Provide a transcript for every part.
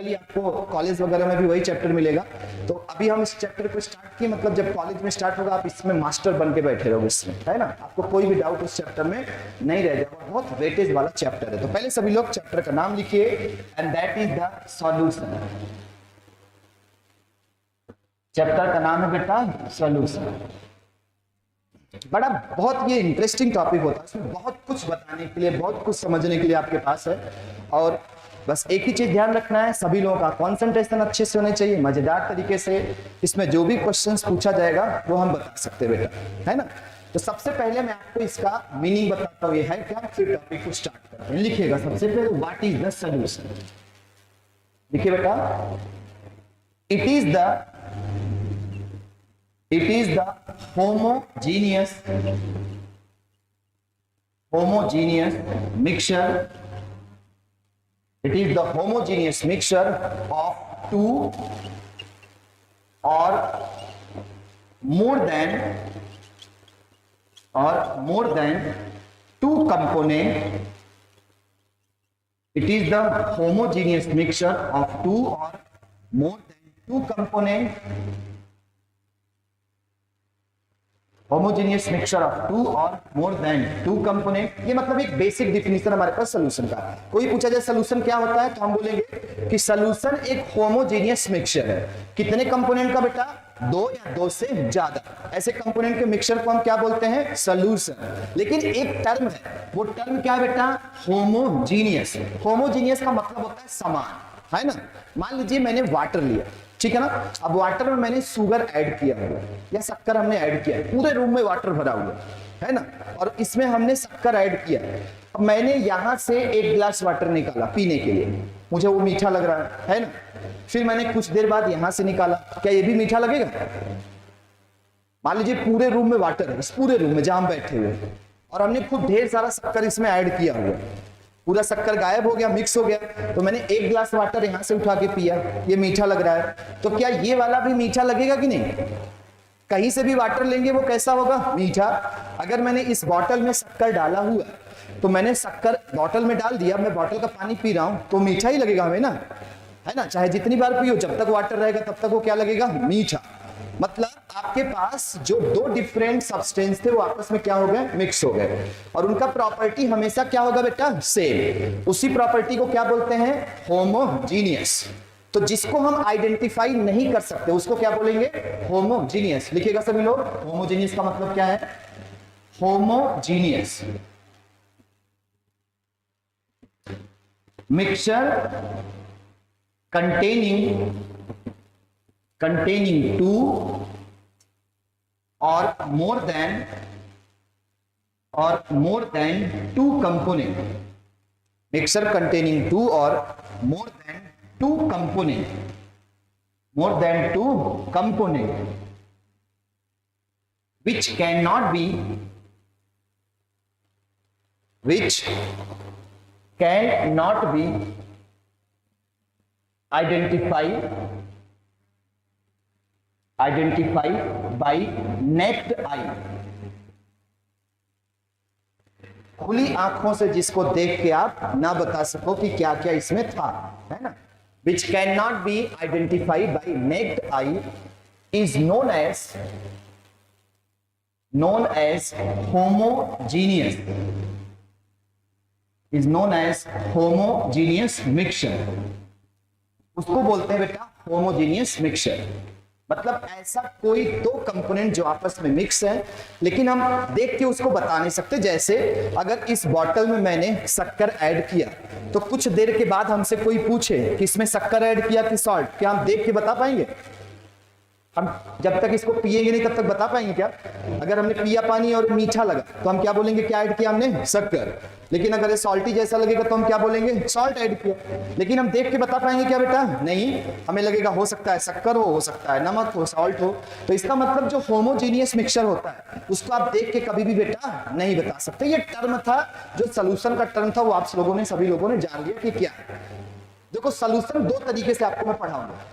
Generally आपको college वगैरह में भी वही चैप्टर मिलेगा। तो अभी हम इस चैप्टर को स्टार्ट किए, मतलब जब कॉलेज में स्टार्ट होगा आप इसमें मास्टर बन के बैठे रहोगे इसमें, है ना, आपको कोई भी डाउट उस चैप्टर में नहीं रह जाएगा। बहुत वेटेज वाला चैप्टर है। तो पहले सभी लोग चैप्टर का नाम लिखिए, and that is the solution. Chapter का नाम है बेटा सॉल्यूशन। बड़ा बहुत ये इंटरेस्टिंग टॉपिक होता है, इसमें बहुत कुछ बताने के लिए, बहुत कुछ समझने के लिए आपके पास है। और बस एक ही चीज ध्यान रखना है, सभी लोगों का कंसंट्रेशन अच्छे से होने चाहिए, मजेदार तरीके से। इसमें जो भी क्वेश्चंस पूछा जाएगा वो हम बता सकते हैं बेटा, है ना। तो सबसे पहले मैं आपको इसका मीनिंग बताता हूँ, ये है क्या, फिर टॉपिक को स्टार्ट करते हैं। लिखिएगा सबसे पहले व्हाट इज द सॉल्यूशन। लिखिए बेटा, it is the homogeneous mixture. It is the homogeneous mixture of two or more than two component. It is the homogeneous mixture of two or more than two component. Homogeneous mixture of two और more then to component. ये मतलब एक basic definition हमारे पास solution का। कोई पूछा जाए solution क्या होता है तो हम बोलेंगे कि सॉल्यूशन एक होमोजेनियस मिक्सचर है। कितने कंपोनेंट का बेटा, दो या दो से ज्यादा ऐसे कंपोनेंट के मिक्सचर को हम क्या बोलते हैं, सॉल्यूशन। लेकिन एक टर्म है, वो टर्म क्या है बेटा, होमोजेनियस। होमोजेनियस का मतलब होता है समान, है ना। मान लीजिए मैंने वाटर लिया, ठीक है ना। अब वाटर में मैंने शुगर ऐड किया हुआ या शक्कर हमने ऐड किया, पूरे रूम में वाटर भरा हुआ है ना, और इसमें हमने शक्कर ऐड किया। अब मैंने यहां से एक गिलास वाटर निकाला पीने के लिए, मुझे वो मीठा लग रहा है ना। फिर मैंने कुछ देर बाद यहां से निकाला, क्या ये भी मीठा लगेगा। मान लीजिए पूरे रूम में वाटर है, इस पूरे रूम में जहां हम बैठे हुए, और हमने खूब ढेर सारा शक्कर इसमें ऐड किया हुआ, पूरा शक्कर गायब हो गया, मिक्स हो गया। तो मैंने एक गिलास वाटर यहां से उठा के पिया, ये मीठा लग रहा है, तो क्या ये वाला भी मीठा लगेगा कि नहीं। कहीं से भी वाटर लेंगे वो कैसा होगा, मीठा। अगर मैंने इस बॉटल में शक्कर डाला हुआ, तो मैंने शक्कर बॉटल में डाल दिया, मैं बॉटल का पानी पी रहा हूं तो मीठा ही लगेगा हमें ना, है ना। चाहे जितनी बार पियो, जब तक वाटर रहेगा तब तक वो क्या लगेगा, मीठा। मतलब आपके पास जो दो डिफरेंट सब्सटेंस थे वो आपस में क्या हो गए, मिक्स हो गए, और उनका प्रॉपर्टी हमेशा क्या होगा बेटा, सेम। उसी प्रॉपर्टी को क्या बोलते हैं, होमोजीनियस। तो जिसको हम आइडेंटिफाई नहीं कर सकते उसको क्या बोलेंगे, होमोजीनियस। लिखिएगा सभी लोग, होमोजीनियस का मतलब क्या है, homogeneous mixture containing two or more than two component. Mixture containing two or more than two component, which cannot be identified by naked eye। खुली आंखों से जिसको देख के आप ना बता सको कि क्या क्या इसमें था, है ना। which cannot be identified by naked eye is known homogeneous mixture। उसको बोलते हैं बेटा होमोजेनियस मिक्सचर। मतलब ऐसा कोई दो कंपोनेंट जो आपस में मिक्स है, लेकिन हम देख के उसको बता नहीं सकते। जैसे अगर इस बॉटल में मैंने शक्कर ऐड किया, तो कुछ देर के बाद हमसे कोई पूछे कि इसमें शक्कर ऐड किया कि सॉल्ट, क्या हम देख के बता पाएंगे। हम जब तक इसको पिएंगे नहीं तब तक बता पाएंगे क्या। अगर हमने पिया पानी और मीठा लगा तो हम क्या बोलेंगे, क्या ऐड किया हमने, शक्कर। लेकिन अगर ये सॉल्टी जैसा लगेगा तो हम क्या बोलेंगे, सॉल्ट ऐड किया। लेकिन हम देख के बता पाएंगे क्या बेटा, नहीं। हमें लगेगा हो सकता है शक्कर हो सकता है नमक हो, सॉल्ट हो। तो इसका मतलब जो होमोजेनियस मिक्सचर होता है उसको आप देख के कभी भी बेटा नहीं बता सकते। ये टर्म था, जो सोल्यूशन का टर्म था, वो आप लोगों ने, सभी लोगों ने जान लिया कि क्या है। देखो सोल्यूशन दो तरीके से आपको मैं पढ़ाऊंगा।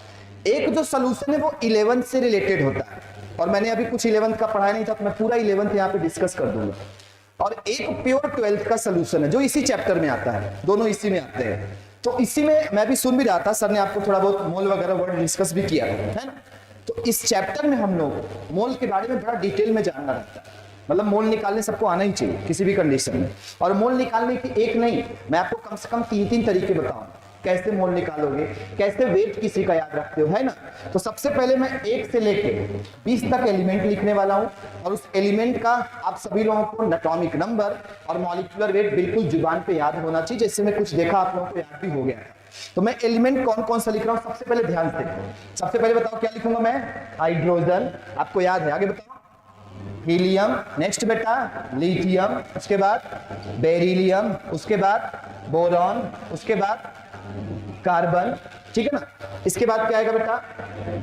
एक जो सोल्यूशन है वो 11th से रिलेटेड होता है, और मैंने अभी कुछ 11th का पढ़ाया नहीं था, तो मैं पूरा 11th यहाँ पे डिस्कस कर दूंगा। और एक प्योर 12th का सोल्यूशन है जो इसी चैप्टर में आता है, दोनों इसी में आते हैं। तो इसी में मैं भी सुन भी रहा था, सर ने आपको थोड़ा बहुत मोल वगैरह वर्ड डिस्कस भी किया है ना। तो इस चैप्टर में हम लोग मोल के बारे में बड़ा डिटेल में जानना रहता है। मतलब मोल निकालने सबको आना ही चाहिए किसी भी कंडीशन में। और मोल निकालने की एक नहीं, मैं आपको कम से कम 3 तरीके बताऊंगा कैसे मोल निकालोगे, कैसे वेट किसी का याद रखते हो, है ना। तो सबसे पहले मैं 1 से लेके 20 तक एलिमेंट लिखने वाला हूं, और उस एलिमेंट का आप सभी लोगों को एटॉमिक नंबर और मॉलिक्यूलर वेट बिल्कुल जुबान पे याद होना चाहिए। जैसे मैं कुछ देखा आप लोगों को याद भी हो गया है। तो मैं एलिमेंट कौन कौन सा लिख रहा हूं सबसे पहले ध्यान से देखो। सबसे पहले बताओ क्या लिखूंगा मैं, हाइड्रोजन, आपको याद है, आगे बताओ हीलियम, नेक्स्ट बेटा लिथियम, उसके बाद बेरिलियम, उसके बाद बोरॉन, उसके बाद कार्बन, ठीक है ना। इसके बाद क्या आएगा बेटा,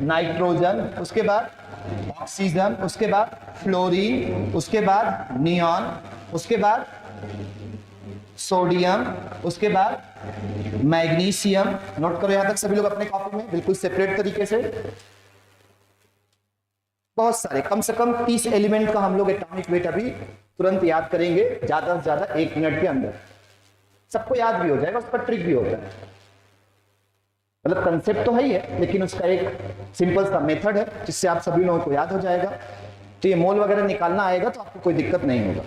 नाइट्रोजन, उसके बाद ऑक्सीजन, उसके बाद फ्लोरीन, उसके बाद नियॉन, उसके बाद सोडियम, उसके बाद मैग्नीशियम। नोट करो यहां तक सभी लोग अपने कॉपी में बिल्कुल सेपरेट तरीके से। बहुत सारे, कम से कम 30 एलिमेंट का हम लोग एटॉमिक वेट अभी तुरंत याद करेंगे, ज्यादा से ज्यादा 1 मिनट के अंदर। सबको याद भी हो जाएगा, उस पर ट्रिक भी होता है। मतलब कंसेप्ट तो है ही है, लेकिन उसका एक सिंपल सा मेथड है जिससे आप सभी लोगों को याद हो जाएगा। तो ये मोल वगैरह निकालना आएगा तो आपको कोई दिक्कत नहीं होगा।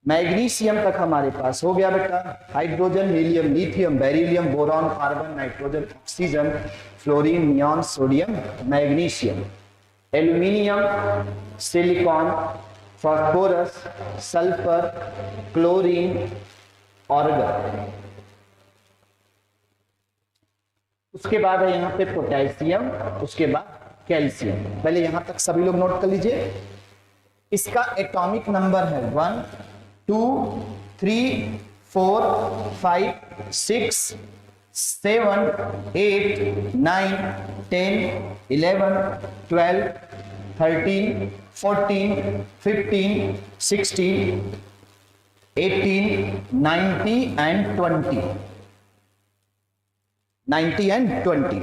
मैग्नीशियम तक हमारे पास हो गया बेटा, hydrogen, helium, lithium, beryllium, boron, carbon, nitrogen, oxygen, fluorine, neon, sodium, magnesium, aluminium, silicon, phosphorus, sulphur, chlorine, organ. उसके बाद है यहाँ पे पोटेशियम, उसके बाद कैल्शियम। पहले यहां तक सभी लोग नोट कर लीजिए। इसका एटॉमिक नंबर है 1 2 3 4 5 6 7 8 9 10 11 12 13 14 15 16 18 90 and 20, 90 and 20।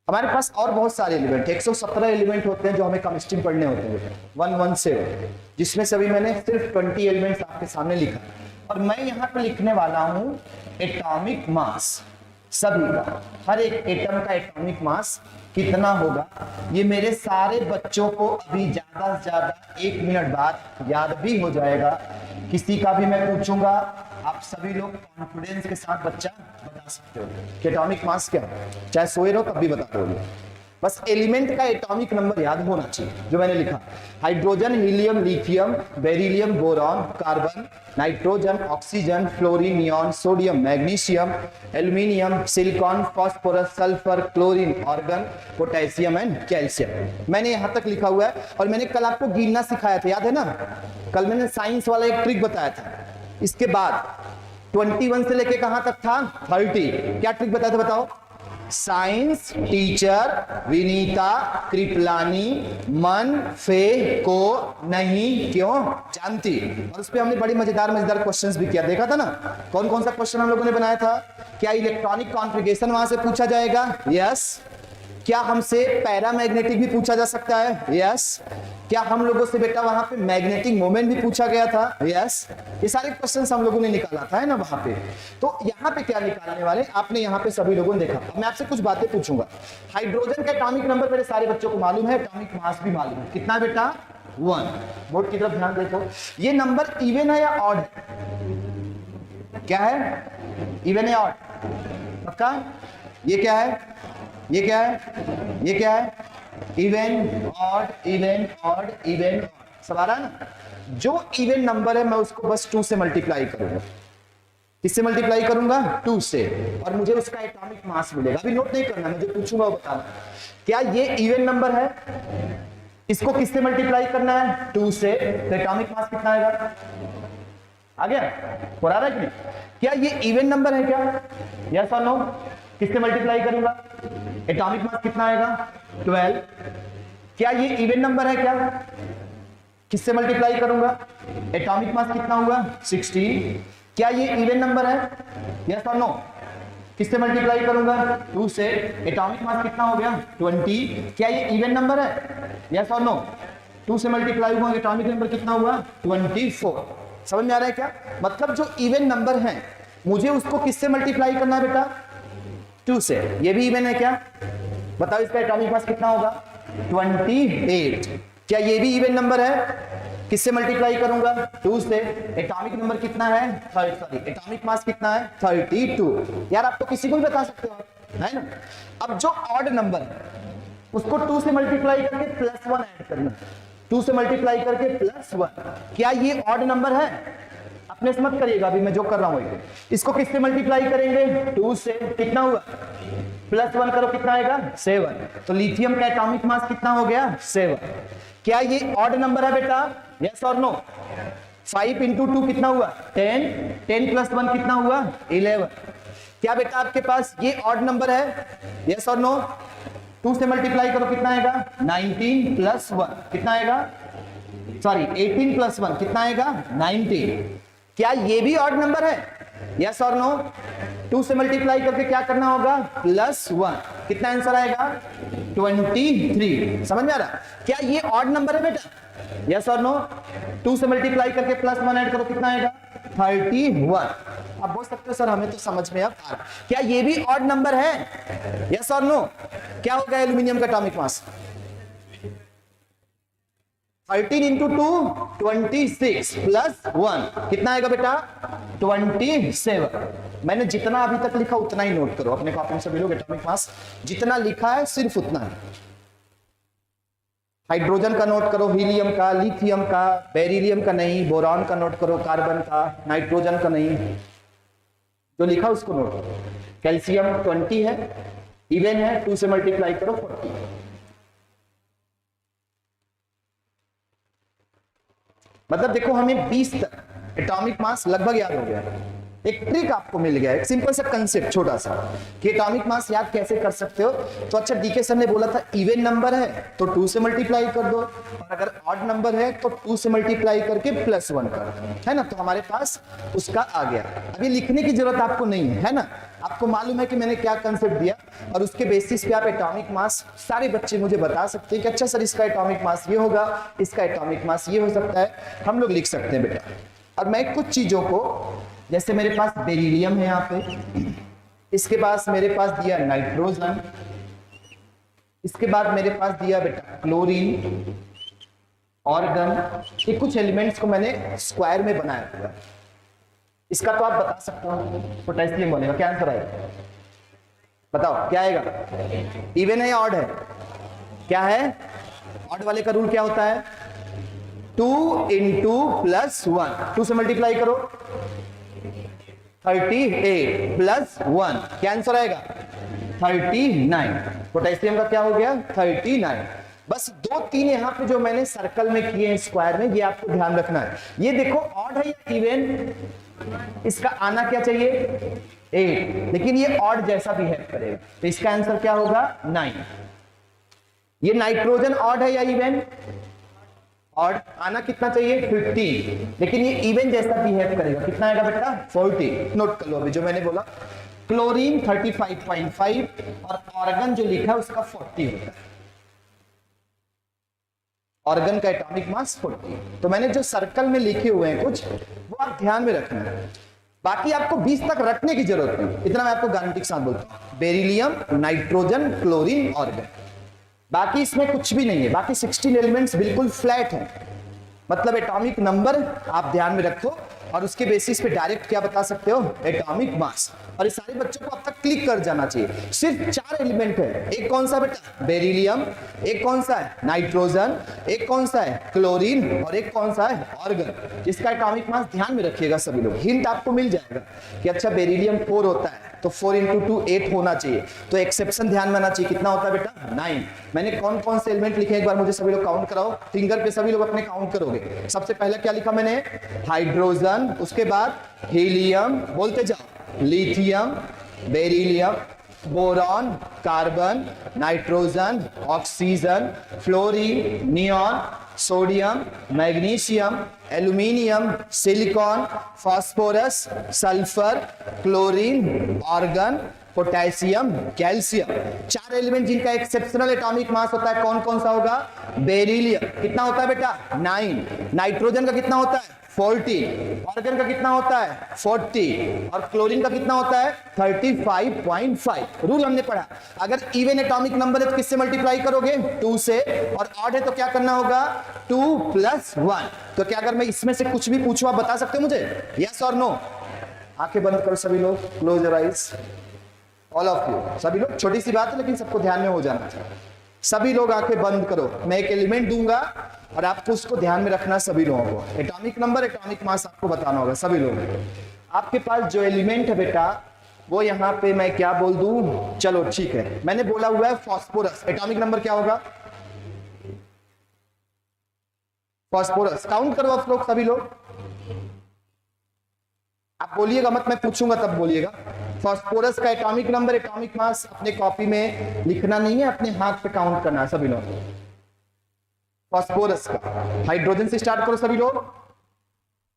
हमारे पास और बहुत सारे एलिमेंट, 117 एलिमेंट होते हैं जो हमें केमिस्ट्री में पढ़ने होते हैं 117, जिसमें से अभी मैंने सिर्फ 20 एलिमेंट्स आपके सामने लिखा। और मैं यहाँ पे लिखने वाला हूँ एटॉमिक मास, सभी का, हर एक एटम का एटॉमिक मास कितना होगा। ये मेरे सारे बच्चों को अभी ज्यादा से ज्यादा 1 मिनट बाद याद भी हो जाएगा। किसी का भी मैं पूछूंगा, आप सभी लोग कॉन्फिडेंस के साथ बच्चा बता सकते हो कि एटॉमिक मास क्या है, चाहे सोए रहो तब भी बता दोगे। बस एलिमेंट का एटॉमिक नंबर याद होना चाहिए जो मैंने लिखा, hydrogen, helium, lithium, beryllium, boron, carbon, nitrogen, oxygen, fluorine, neon, sodium, magnesium, aluminium, silicon, phosphorus, sulphur, chlorine, organ, potassium and calcium. मैंने यहां तक लिखा हुआ है। और मैंने कल आपको गिनना सिखाया था, याद है ना, कल मैंने साइंस वाला एक ट्रिक बताया था। इसके बाद 21 से लेके कहां तक था, 30, क्या ट्रिक बताया था बताओ। साइंस टीचर विनीता कृपलानी मन फे को नहीं क्यों जानती। और उस पर हमने बड़ी मजेदार क्वेश्चंस भी किया, देखा था ना। कौन कौन सा क्वेश्चन हम लोगों ने बनाया था। क्या इलेक्ट्रॉनिक कॉन्फ़िगरेशन वहां से पूछा जाएगा, यस। क्या हमसे पैरामैग्नेटिक भी पूछा जा सकता है, यस। क्या हम लोगों से बेटा वहां पे मैग्नेटिक मोमेंट भी पूछा गया था, यस। ये सारे क्वेश्चंस हम लोगों ने निकाला था, है ना वहां पे। तो यहाँ पे क्या निकालने वाले आपने यहाँ पे सभी लोगों ने देखा। मैं आपसे कुछ बातें पूछूंगा। हाइड्रोजन का एटॉमिक नंबर मेरे सारे बच्चों को मालूम है, एटॉमिक मास भी मालूम है, कितना बेटा 1। बोर्ड की तरफ ध्यान देखो, ये नंबर इवन है या ऑड है, क्या है, इवन है ऑड, पक्का। ये क्या है, ये क्या है, ये क्या है, even odd, even odd, even. सब आ रहा है ना। जो इवन नंबर है मैं उसको बस 2 से मल्टीप्लाई करूंगा। किससे मल्टीप्लाई करूंगा, 2 से, और मुझे उसका एटॉमिक मास मिलेगा। अभी नोट नहीं करना, मैं जो पूछूंगा वो बताना। क्या ये इवन नंबर है, इसको किससे मल्टीप्लाई करना है, 2 से, तो एटॉमिक मास कितना आएगा, आ गया, और आ रहा है कि नहीं। क्या ये इवन नंबर है क्या, यस और नो। किससे मल्टीप्लाई करूंगा, एटॉमिक मास कितना आएगा 12। क्या ये इवन नंबर है क्या, किससे मल्टीप्लाई करूंगा, एटॉमिक मास कितना हुआ 16। क्या ये इवन नंबर है, यस और नो। किससे मल्टीप्लाई करूंगा, 2 से, एटॉमिक मास कितना हो गया 20। क्या ये इवन नंबर है, यस और नो। 2 से मल्टीप्लाई हुआ, एटॉमिक नंबर कितना हुआ 24। समझ में आ रहा है क्या? मतलब जो इवन नंबर है मुझे उसको किससे मल्टीप्लाई करना है बेटा? 2 से। ये भी इवन है क्या? बताओ इसका एटॉमिक मास कितना होगा? 28। क्या ये भी इवन नंबर है? किससे मल्टीप्लाई करूंगा? 2 से। एटॉमिक नंबर कितना है? एटॉमिक मास कितना है? 32। यार आप तो किसी को भी बता सकते हो, है ना? अब जो ऑड नंबर है उसको 2 से मल्टीप्लाई करके +1 ऐड करना। 2 से मल्टीप्लाई करके +1। क्या ये ऑड नंबर है? अपने से मत करिएगा, अभी मैं जो कर रहा हूं इसको किससे मल्टीप्लाई करेंगे? 2 से। कितना हुआ? +1 करो, कितना आएगा? 7। तो लिथियम का एटॉमिक मास कितना हो गया? 7। क्या ये ऑड नंबर है बेटा? यस और नो? 5 × 2 कितना हुआ? 10। 10 + 1 कितना हुआ? 11। क्या बेटा आपके पास ये ऑड नंबर है? यस और नो? 2 से मल्टीप्लाई करो, कितना आएगा? 19 + 1 कितना आएगा? 18 + 1 कितना आएगा? 19। क्या ये भी ऑड नंबर है? यस और नो? 2 से मल्टीप्लाई करके क्या करना होगा? +1 कितना आंसर आएगा? 23। समझ में आ रहा? क्या ये ऑड नंबर है बेटा? यस और नो? 2 से मल्टीप्लाई करके +1 ऐड करो, कितना आएगा? 31। आप बोल सकते हो सर हमें तो समझ में अब आ रहा। क्या ये भी ऑड नंबर है? यस और नो? क्या होगा एल्यूमिनियम का एटॉमिक मास? 13 × 2 26 + 1 कितना आएगा बेटा? 27। मैंने जितना अभी तक लिखा उतना ही नोट करो अपने कॉपी में सभी लोग। एटॉमिक मास जितना लिखा है सिर्फ उतना है। हाइड्रोजन का नोट करो, हीलियम का, लिथियम का, बेरिलियम का नहीं, बोरॉन का नोट करो, कार्बन का, नाइट्रोजन का नहीं, जो लिखा उसको नोट करो। कैल्शियम 20 है, इवन है, 2 से मल्टीप्लाई करो 40। मतलब देखो हमें 20 तक एटॉमिक मास लगभग याद हो गया। एक ट्रिक आपको मिल गया, एक सिंपल सा कंसेप्ट छोटा सा कि एटॉमिक मास याद कैसे कर सकते हो। तो अच्छा डीके सर ने बोला था इवन नंबर है तो 2 से मल्टीप्लाई कर दो, और अगर ऑड नंबर है तो 2 से मल्टीप्लाई करके +1 कर दो, है ना? तो हमारे पास उसका आ गया। अभी लिखने की जरूरत आपको नहीं है ना? आपको मालूम है कि मैंने क्या कंसेप्ट दिया और उसके बेसिस पे आप एटॉमिक मास सारे बच्चे मुझे बता सकते हैं कि अच्छा सर इसका एटॉमिक मास ये होगा, इसका एटॉमिक मास ये हो सकता है, हम लोग लिख सकते हैं बेटा। और मैं कुछ चीजों को, जैसे मेरे पास बेरिलियम है यहाँ पे, इसके पास मेरे पास दिया नाइट्रोजन, इसके बाद मेरे पास दिया बेटा क्लोरीन, ऑर्गन, ये कुछ एलिमेंट्स को मैंने स्क्वायर में बनाया हुआ। इसका तो आप बता सकते हो पोटेशियम बनेगा। क्या आंसर आएगा? बताओ क्या आएगा? इवन है या ऑड है? क्या है? ऑड वाले का रूल क्या होता है? 2 × +1। 2 से मल्टीप्लाई करो 38 + 1 क्या आंसर आएगा? 39। पोटेशियम का क्या हो गया? 39। बस 2-3 यहाँ पे जो मैंने सर्कल में किए हैं स्क्वायर में, ये आपको ध्यान रखना है। ये देखो ऑड है या इवन? इसका आना क्या चाहिए? 8, लेकिन ये ऑड जैसा बिहेव करेगा तो इसका आंसर क्या होगा? 9। ये नाइट्रोजन ऑड है या इवन? ऑड। आना कितना चाहिए? 15, लेकिन ये इवन जैसा बिहेव करेगा। कितना आएगा बेटा? 40। नोट कर लो अभी जो मैंने बोला। क्लोरीन 35.5 और ऑर्गन जो लिखा है उसका 40 होता है। ऑर्गन का एटॉमिक मास 40। तो मैंने जो सर्कल में लिखे हुए हैं कुछ, वो आप ध्यान में रखना है। बाकी आपको 20 तक रखने की जरूरत नहीं, इतना मैं आपको गारंटी के साथ बोलता हूं। बेरिलियम, नाइट्रोजन, क्लोरीन, ऑर्गन, बाकी इसमें कुछ भी नहीं है। बाकी 16 एलिमेंट्स बिल्कुल फ्लैट है। मतलब एटॉमिक नंबर आप ध्यान में रखो और उसके बेसिस पे डायरेक्ट क्या बता सकते हो? Atomic mass. और ये सारे बच्चों को अब तक क्लिक कर जाना चाहिए। सिर्फ 4 एलिमेंट है। एक कौन सा बेटा? बेरिलियम। एक कौन सा है? नाइट्रोजन। एक कौन सा है? क्लोरीन। और एक कौन सा है? ऑर्गन। जिसका एटॉमिक मास ध्यान में रखिएगा सभी लोग। हिंट आपको मिल जाएगा कि अच्छा बेरिलियम 4 होता है तो 4 × 2 8 होना चाहिए। तो एक्सेप्शन ध्यान में आना चाहिए। कितना होता है बेटा? 9। मैंने कौन कौन से एलिमेंट लिखे एक बार मुझे सभी लोग काउंट कराओ। फिंगर पे सभी लोग अपने काउंट करोगे। सबसे पहले क्या लिखा मैंने? हाइड्रोजन, उसके बाद हीलियम, बोलते जाओ, lithium, beryllium, boron, carbon, nitrogen, oxygen, fluorine, neon, sodium, magnesium, aluminium, silicon, phosphorus, sulphur, chlorine, organ, potassium, calcium. 4 element जिनका एक्सेप्शनल एटॉमिक मास होता है। कौन कौन सा होगा? बेरिलियम कितना होता है बेटा? 9। नाइट्रोजन का कितना होता है? 14, ऑर्गन का कितना होता है 40 और क्लोरीन का कितना होता है 35.5। रूल हमने पढ़ा, अगर इवन एटॉमिक नंबर है तो किससे मल्टीप्लाई करोगे 2 से, और ऑड है तो क्या करना होगा 2 + 1। तो क्या अगर मैं इसमें से कुछ भी पूछूं आप बता सकते हो मुझे, यस और नो? आंखें बंद करो सभी लोग, close your eyes, all of you, सभी लोग। छोटी सी बात है लेकिन सबको ध्यान में हो जाना चाहिए। सभी लोग आंखें बंद करो, मैं एक एलिमेंट दूंगा और आपको उसको ध्यान में रखना, सभी लोगों को एटॉमिक नंबर एटॉमिक मास आपको बताना होगा सभी लोगों को। आपके पास जो एलिमेंट है बेटा वो यहाँ पे मैं क्या बोल दूं, चलो ठीक है, मैंने बोला हुआ है फास्फोरस, एटॉमिक नंबर क्या होगा फास्फोरस, काउंट करो आप लोग सभी लोग, आप बोलिएगा मत, मैं पूछूंगा तब बोलिएगा। फास्फोरस का एटॉमिक नंबर एटॉमिक मास अपने कॉपी में लिखना नहीं है, अपने हाथ पे काउंट करना है सभी लोग। फास्फोरस का हाइड्रोजन से स्टार्ट करो सभी लोग,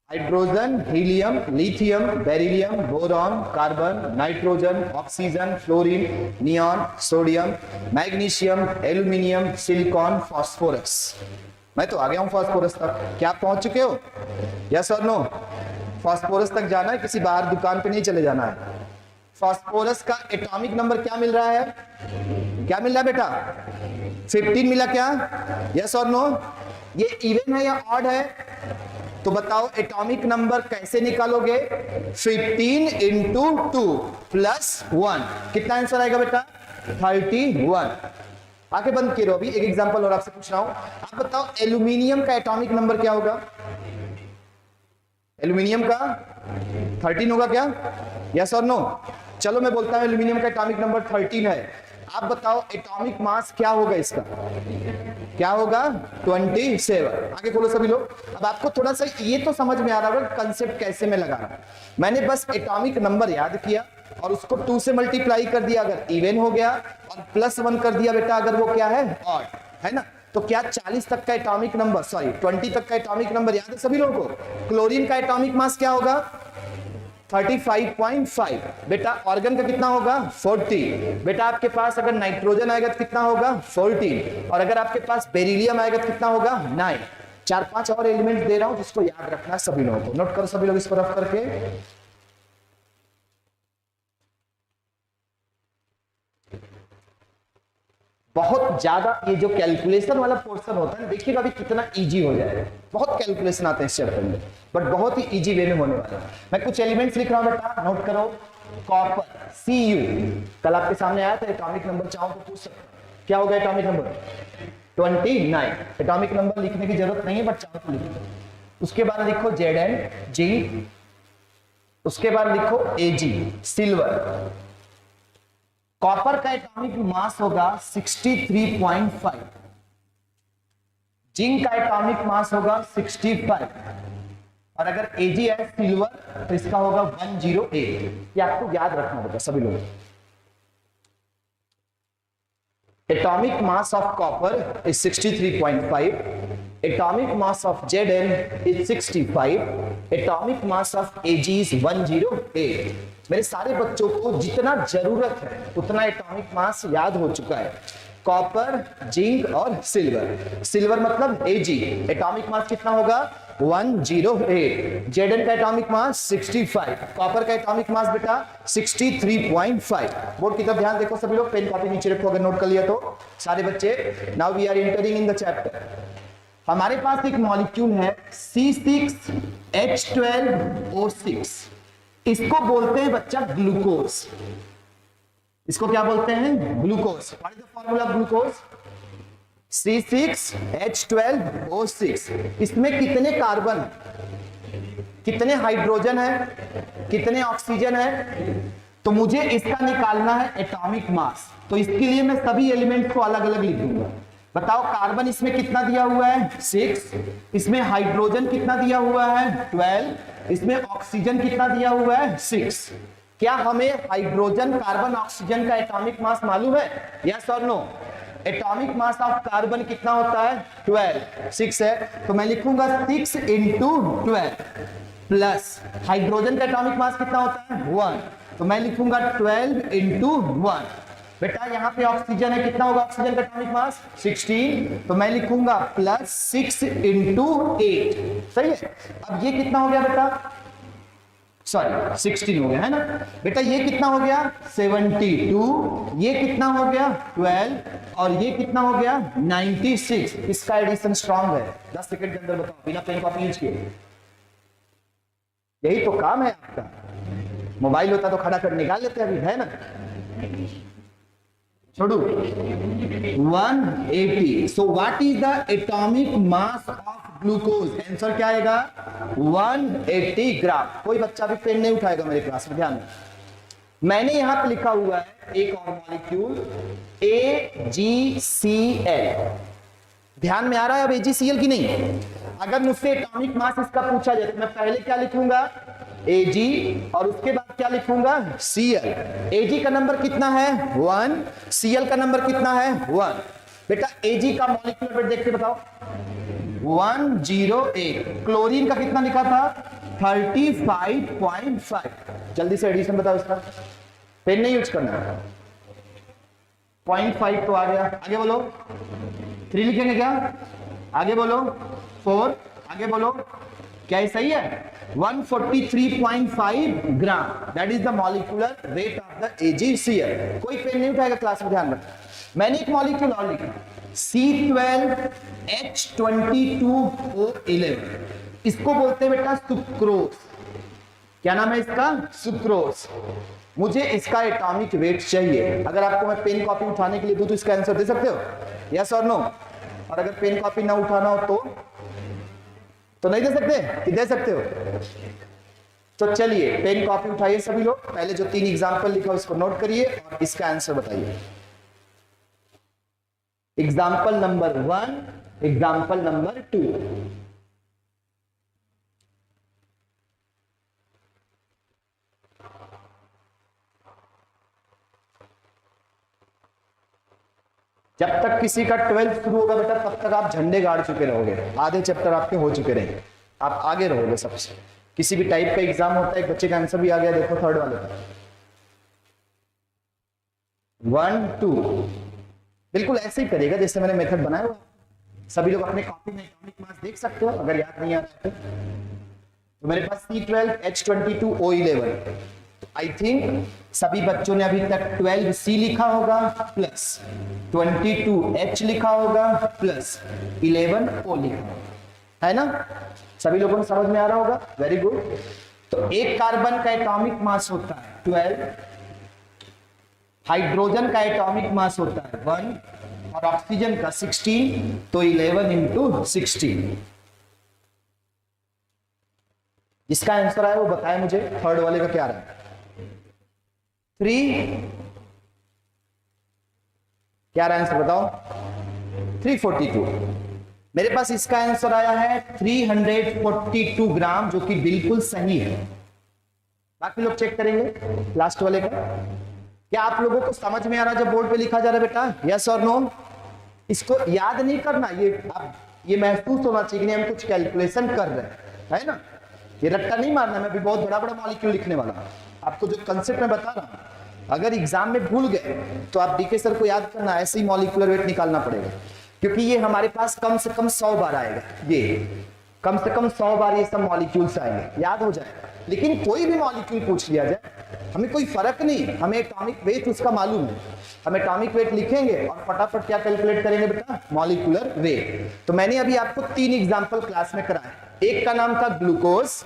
hydrogen, helium, lithium, beryllium, boron, carbon, nitrogen, oxygen, fluorine, neon, sodium, magnesium, aluminium, silicon, phosphorus. मैं तो आ गया हूं फास्फोरस तक, क्या आप पहुंच चुके हो, यस और नो? फास्फोरस तक जाना है, किसी बाहर दुकान पे नहीं चले जाना है। फास्फोरस का एटॉमिक नंबर क्या मिल रहा है, क्या मिल रहा है बेटा 15 मिला क्या, यस और नो? ये इवन है या ऑड है, तो बताओ एटॉमिक नंबर कैसे निकालोगे, 15 × 2 + 1, कितना आंसर आएगा बेटा 31। आगे बंद किए रहो, अभी एक एग्जांपल और आपसे पूछ रहा हूं, आप बताओ एल्यूमिनियम का एटॉमिक नंबर क्या होगा, एल्यूमिनियम का 13 होगा क्या, यस और नो? चलो मैं बोलता हूं एल्यूमिनियम का एटॉमिक नंबर 13 है, आप बताओ एटॉमिक मास क्या होगा इसका, क्या होगा 27। आगे खोलो सभी लोग। अब आपको थोड़ा सा ये तो समझ में आ रहा होगा कंसेप्ट कैसे मैं लगा रहा हूं, मैंने बस एटॉमिक नंबर याद किया और उसको 2 से मल्टीप्लाई कर दिया अगर इवन हो गया, और +1 कर दिया बेटा अगर वो क्या है ऑड, है ना? तो क्या 40 तक का एटॉमिक नंबर, सॉरी 20 तक का एटॉमिक नंबर याद है सभी लोगों को? क्लोरीन का एटॉमिक मास क्या होगा 35.5। बेटा ऑर्गन का कितना होगा 40। बेटा आपके पास अगर नाइट्रोजन आएगा तो कितना होगा 14, और अगर आपके पास बेरिलियम आएगा तो कितना होगा 9। 4-5 और एलिमेंट दे रहा हूं जिसको याद रखना सभी लोगों को, नोट करो सभी लोग इसको रफ करके। बहुत ज्यादा ये जो कैलकुलेशन वाला पोर्शन होता है देखिएगा अभी कितना इजी हो जाएगा, बहुत कैलकुलेशन आते हैं इस चैप्टर में, बट बहुत ही इजी वे में होने वाला है। मैं कुछ एलिमेंट्स लिख रहा हूं बेटा, नोट करो। कॉपर Cu, कल आपके सामने आया था, एटॉमिक नंबर चाहो तो पूछ सकते, क्या होगा एटॉमिक नंबर 29। एटॉमिक नंबर लिखने की जरूरत नहीं है बट चाहो तो लिखो। उसके बाद लिखो Zn जिंक, उसके बाद लिखो Ag सिल्वर। कॉपर का एटॉमिक मास होगा 63.5, जिंक का एटॉमिक मास होगा 65, और अगर Ag है सिल्वर तो इसका होगा 108। ये आपको याद रखना होगा सभी लोग। Atomic mass of copper is 63.5, atomic mass of Zn is 65, atomic mass of Ag is 108। मेरे सारे बच्चों को जितना जरूरत है उतना एटॉमिक मास याद हो चुका है। कॉपर, जिंक और सिल्वर। सिल्वर मतलब Ag, एटॉमिक मास कितना होगा 108, Zn का एटॉमिक मास 65, कॉपर का एटॉमिक मास बेटा 63.5। बोर्ड की तरफ ध्यान देखो सभी लोग, पेन कॉपी नीचे रखो अगर नोट कर लिया तो सारे बच्चे। Now we are entering in the chapter. हमारे पास एक मॉलिक्यूल है C6H12O6, इसको बोलते हैं बच्चा ग्लूकोज। इसको क्या बोलते हैं glucose. What is the formula of glucose C6H12O6। इसमें कितने कार्बन, कितने हाइड्रोजन है, कितने ऑक्सीजन है, तो मुझे इसका निकालना है एटॉमिक मास। तो इसके लिए मैं सभी एलिमेंट्स को अलग अलग लिख दूंगा। बताओ कार्बन इसमें कितना दिया हुआ है 6, इसमें हाइड्रोजन कितना दिया हुआ है 12, इसमें ऑक्सीजन कितना दिया हुआ है 6। क्या हमें हाइड्रोजन, कार्बन, ऑक्सीजन का एटॉमिक मास मालूम है, यस और no? Atomic mass of carbon कितना होता है 12, 6 है, तो मैं लिखूंगा 6 × 12 प्लस हाइड्रोजन का एटॉमिक मास कितना होता है 1, तो मैं लिखूंगा 12 × 1 बेटा यहाँ पे ऑक्सीजन है, कितना होगा ऑक्सीजन का एटॉमिक मास 16, तो मैं लिखूंगा +6 × 8, सही है। अब ये कितना हो गया बेटा, सॉरी 16 हो गया है ना बेटा, ये कितना हो गया 72, ये कितना हो गया 12, और ये कितना हो गया 96। इसका एडिशन स्ट्रॉन्ग है, 10 सेकंड के अंदर बताओ बिना पेन कॉपी यूज किए। यही तो काम है आपका, मोबाइल होता तो खड़ा कर निकाल लेते अभी, है ना। छोड़ू 180। So what is the atomic mass of glucose, answer क्या आएगा 180 ग्राम। कोई बच्चा भी पेन नहीं उठाएगा मेरे क्लास में, ध्यान में। मैंने यहां पे लिखा हुआ है एक और मॉलिक्यूल AgCl, ध्यान में आ रहा है अब AgCl की नहीं। अगर मुझसे एटॉमिक मास इसका पूछा जाए तो मैं पहले क्या लिखूंगा Ag, और उसके बाद क्या लिखूंगा Cl। Ag का नंबर कितना है 1, Cl का नंबर कितना है 1। बेटा Ag का मॉलिक्यूलर वेट देख के बताओ 108। क्लोरीन का कितना लिखा था 35.5। जल्दी से एडिशन बताओ इसका, पेन नहीं यूज करना। 0.5 तो आ गया, आगे बोलो 3 लिखेंगे क्या, आगे बोलो 4, आगे बोलो क्या ये सही है 143.5 ग्राम, that is the molecular weight of the AgCl। कोई पेन नहीं उठाएगा क्लास में, ध्यान रखना। मैंने एक मॉलिक्यूल और लिखा C12H22O11, इसको बोलते हैं बेटा सुक्रोज। क्या नाम है इसका सुक्रोज। मुझे इसका एटॉमिक वेट चाहिए। अगर आपको मैं पेन कॉपी उठाने के लिए दूं तो इसका आंसर दे सकते हो, यस और नो। और अगर पेन कॉपी ना उठाना हो तो नहीं दे सकते कि दे सकते हो। तो चलिए पेन कॉपी उठाइए सभी लोग, पहले जो 3 एग्जांपल लिखा है उसको नोट करिए और इसका आंसर बताइए। Example number 1, example number 2। जब तक किसी का 12th शुरू होगा बेटा तब तक आप झंडे गाड़ चुके रहोगे, आधे चैप्टर आपके हो चुके रहेंगे, आप आगे रहोगे सबसे। किसी भी टाइप का एग्जाम होता है, एक बच्चे का आंसर भी आ गया, देखो 3rd वाले का 1 2 बिल्कुल ऐसे ही करेगा जैसे मैंने मेथड बनाया हुआ। सभी लोग अपने कॉपी में एटॉमिक मास देख सकते हो, अगर याद नहीं आता तो मेरे पास C12H22O11। आई थिंक सभी बच्चों ने अभी तक 12C लिखा होगा प्लस 22H लिखा होगा प्लस 11O लिखा होगा, है ना। सभी लोगों को समझ में आ रहा होगा, वेरी गुड। तो एक कार्बन का एटॉमिक मास होता है 12, हाइड्रोजन का एटॉमिक मास होता है 1 और ऑक्सीजन का 16, तो 11 × 16। जिसका आंसर आया वो बताए मुझे, 3rd वाले का क्या रहा है 3, क्या रहा आंसर बताओ 342। मेरे पास इसका आंसर आया है 342 ग्राम, जो कि बिल्कुल सही है। बाकी लोग चेक करेंगे लास्ट वाले का। क्या आप लोगों को समझ में आ रहा जब बोर्ड पे लिखा जा रहा है बेटा, यस और नो। इसको याद नहीं करना, ये महसूस होना चाहिए कि हम कुछ कैलकुलेशन कर रहे हैं, है ना। ये रट्टा नहीं मारना, मैं भी बहुत बड़ा बड़ा मॉलिक्यूल लिखने वाला हूं। आपको जो कंसेप्ट मैं बता रहा हूं, अगर एग्जाम में भूल गए तो आप डीके सर को याद करना, ऐसे ही मॉलिक्यूलर वेट निकालना पड़ेगा, क्योंकि ये हमारे पास कम से कम 100 बार आएगा। ये कम से कम 100 बार ये सब मॉलिक्यूल्स आएंगे, याद हो जाएगा। लेकिन कोई भी मॉलिक्यूल पूछ लिया जाए, हमें कोई फर्क नहीं, हमें एटॉमिक वेट उसका मालूम है। हम एटॉमिक वेट लिखेंगे और फटाफट क्या कैलकुलेट करेंगे बेटा, मॉलिक्यूलर वेट। तो मैंने अभी आपको 3 एग्जांपल क्लास में कराए। एक का नाम था ग्लूकोज,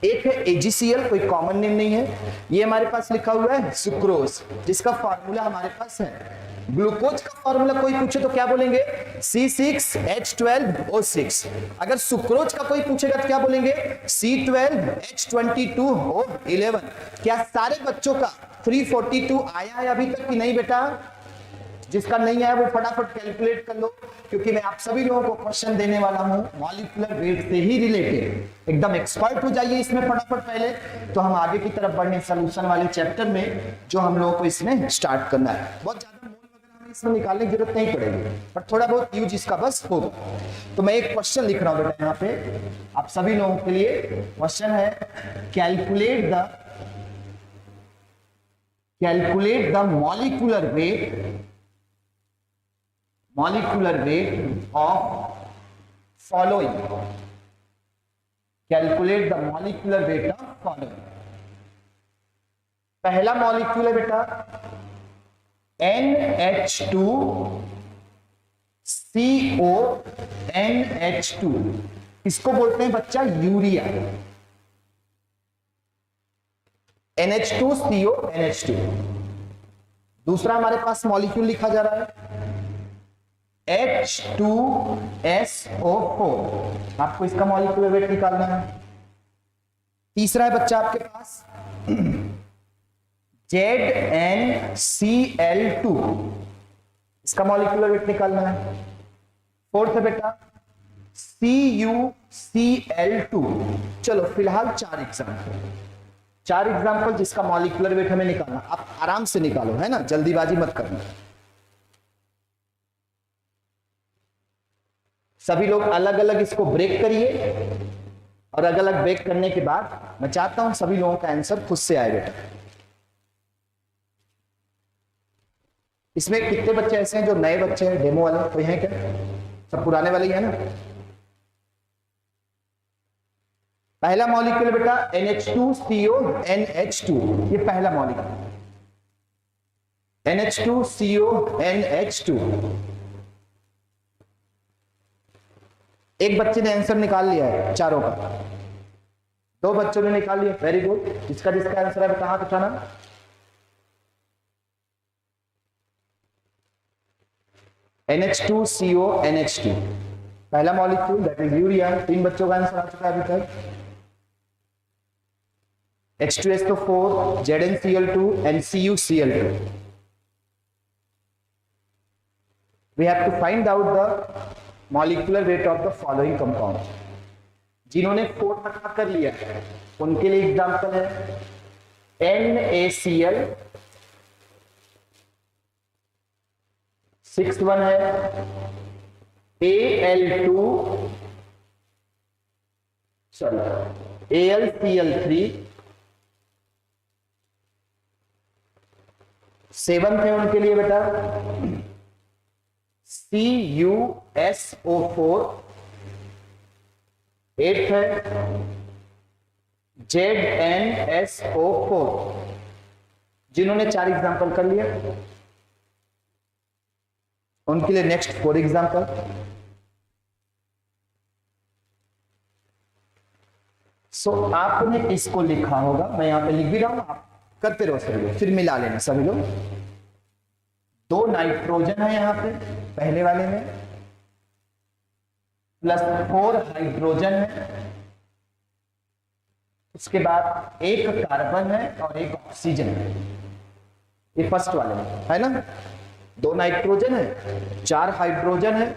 एक है AgCl, कोई कॉमन नेम नहीं है। ये हमारे पास लिखा हुआ है सुक्रोज, जिसका फार्मूला हमारे पास है। ग्लूकोज का फार्मूला कोई पूछे तो क्या बोलेंगे C6H12O6। अगर सुक्रोज का कोई पूछेगा तो क्या बोलेंगे C12H22O11। क्या सारे बच्चों का 342 आया है अभी तक कि नहीं बेटा? जिसका नहीं आया वो फटाफट कैलकुलेट कर लो, क्योंकि मैं आप सभी लोगों को क्वेश्चन देने वाला हूं मॉलिक्यूलर वेट से ही रिलेटेड। एकदम एक्सपर्ट हो जाइए इसमें फटाफट पहले, तो हम आगे की तरफ बढ़े सॉल्यूशन वाले चैप्टर में, जो हम लोगों को इसमें स्टार्ट करना है। बहुत ज्यादा मोल वगैरह हमें इसमें निकालने की जरूरत नहीं पड़ेगी, पर थोड़ा बहुत यूज इसका बस होगा। तो मैं एक क्वेश्चन लिख रहा हूं बेटा यहाँ पे आप सभी लोगों के लिए। क्वेश्चन है calculate the calculate the molecular weight of following, calculate the molecular weight of following. पहला मॉलिक्यूल है बेटा NH2CONH2, इसको बोलते हैं बच्चा यूरिया, NH2CONH2। दूसरा हमारे पास मॉलिक्यूल लिखा जा रहा है H2SO4, आपको इसका मॉलिक्यूलर वेट निकालना है। तीसरा है बच्चा आपके पास ZnCl2, इसका मॉलिक्यूलर वेट निकालना है। फोर्थ है बेटा CuCl2। चलो फिलहाल चार एग्जाम्पल जिसका मॉलिक्यूलर वेट हमें निकालना, आप आराम से निकालो, है ना, जल्दीबाजी मत करना। सभी लोग अलग अलग इसको ब्रेक करिए और अलग अलग ब्रेक करने के बाद मैं चाहता हूं सभी लोगों का आंसर खुद से आए बेटा। इसमें कितने बच्चे ऐसे हैं जो नए बच्चे हैं, डेमो वाले कोई हैं क्या? सब पुराने वाले ही है ना। पहला मॉलिक्यूल बेटा NH2CONH2, ये पहला मॉलिक्यूल NH2CONH2। एक बच्चे ने आंसर निकाल लिया है चारों का, दो बच्चों ने निकाल लिया, वेरी गुड। जिसका आंसर है बेटा हाथ उठाना। NH2CONH2 पहला मॉलिक्यूल दैट इज यूरिया। तीन बच्चों का आंसर आ चुका है अभी तक। H2SO4, ZnCl2 and CuCl2। We have to find out the molecular weight of the following compound। जिन्होंने 4 पता कर लिया उनके लिए एग्जांपल है NaCl, 6th वन है AlCl3, 7th है उनके लिए बेटा CuSO4, 8th है ZnSO4। जिन्होंने 4 एग्जांपल कर लिया उनके लिए नेक्स्ट 4 एग्जांपल। सो आपने इसको लिखा होगा, मैं यहां पे लिख भी रहा हूं, आप करते रहो सभी लोग, फिर मिला लेना सभी लोग। 2 नाइट्रोजन है यहां पे पहले वाले में, प्लस 4 हाइड्रोजन है, उसके बाद 1 कार्बन है और 1 ऑक्सीजन है। ये फर्स्ट वाले में है ना, 2 नाइट्रोजन है, 4 हाइड्रोजन है,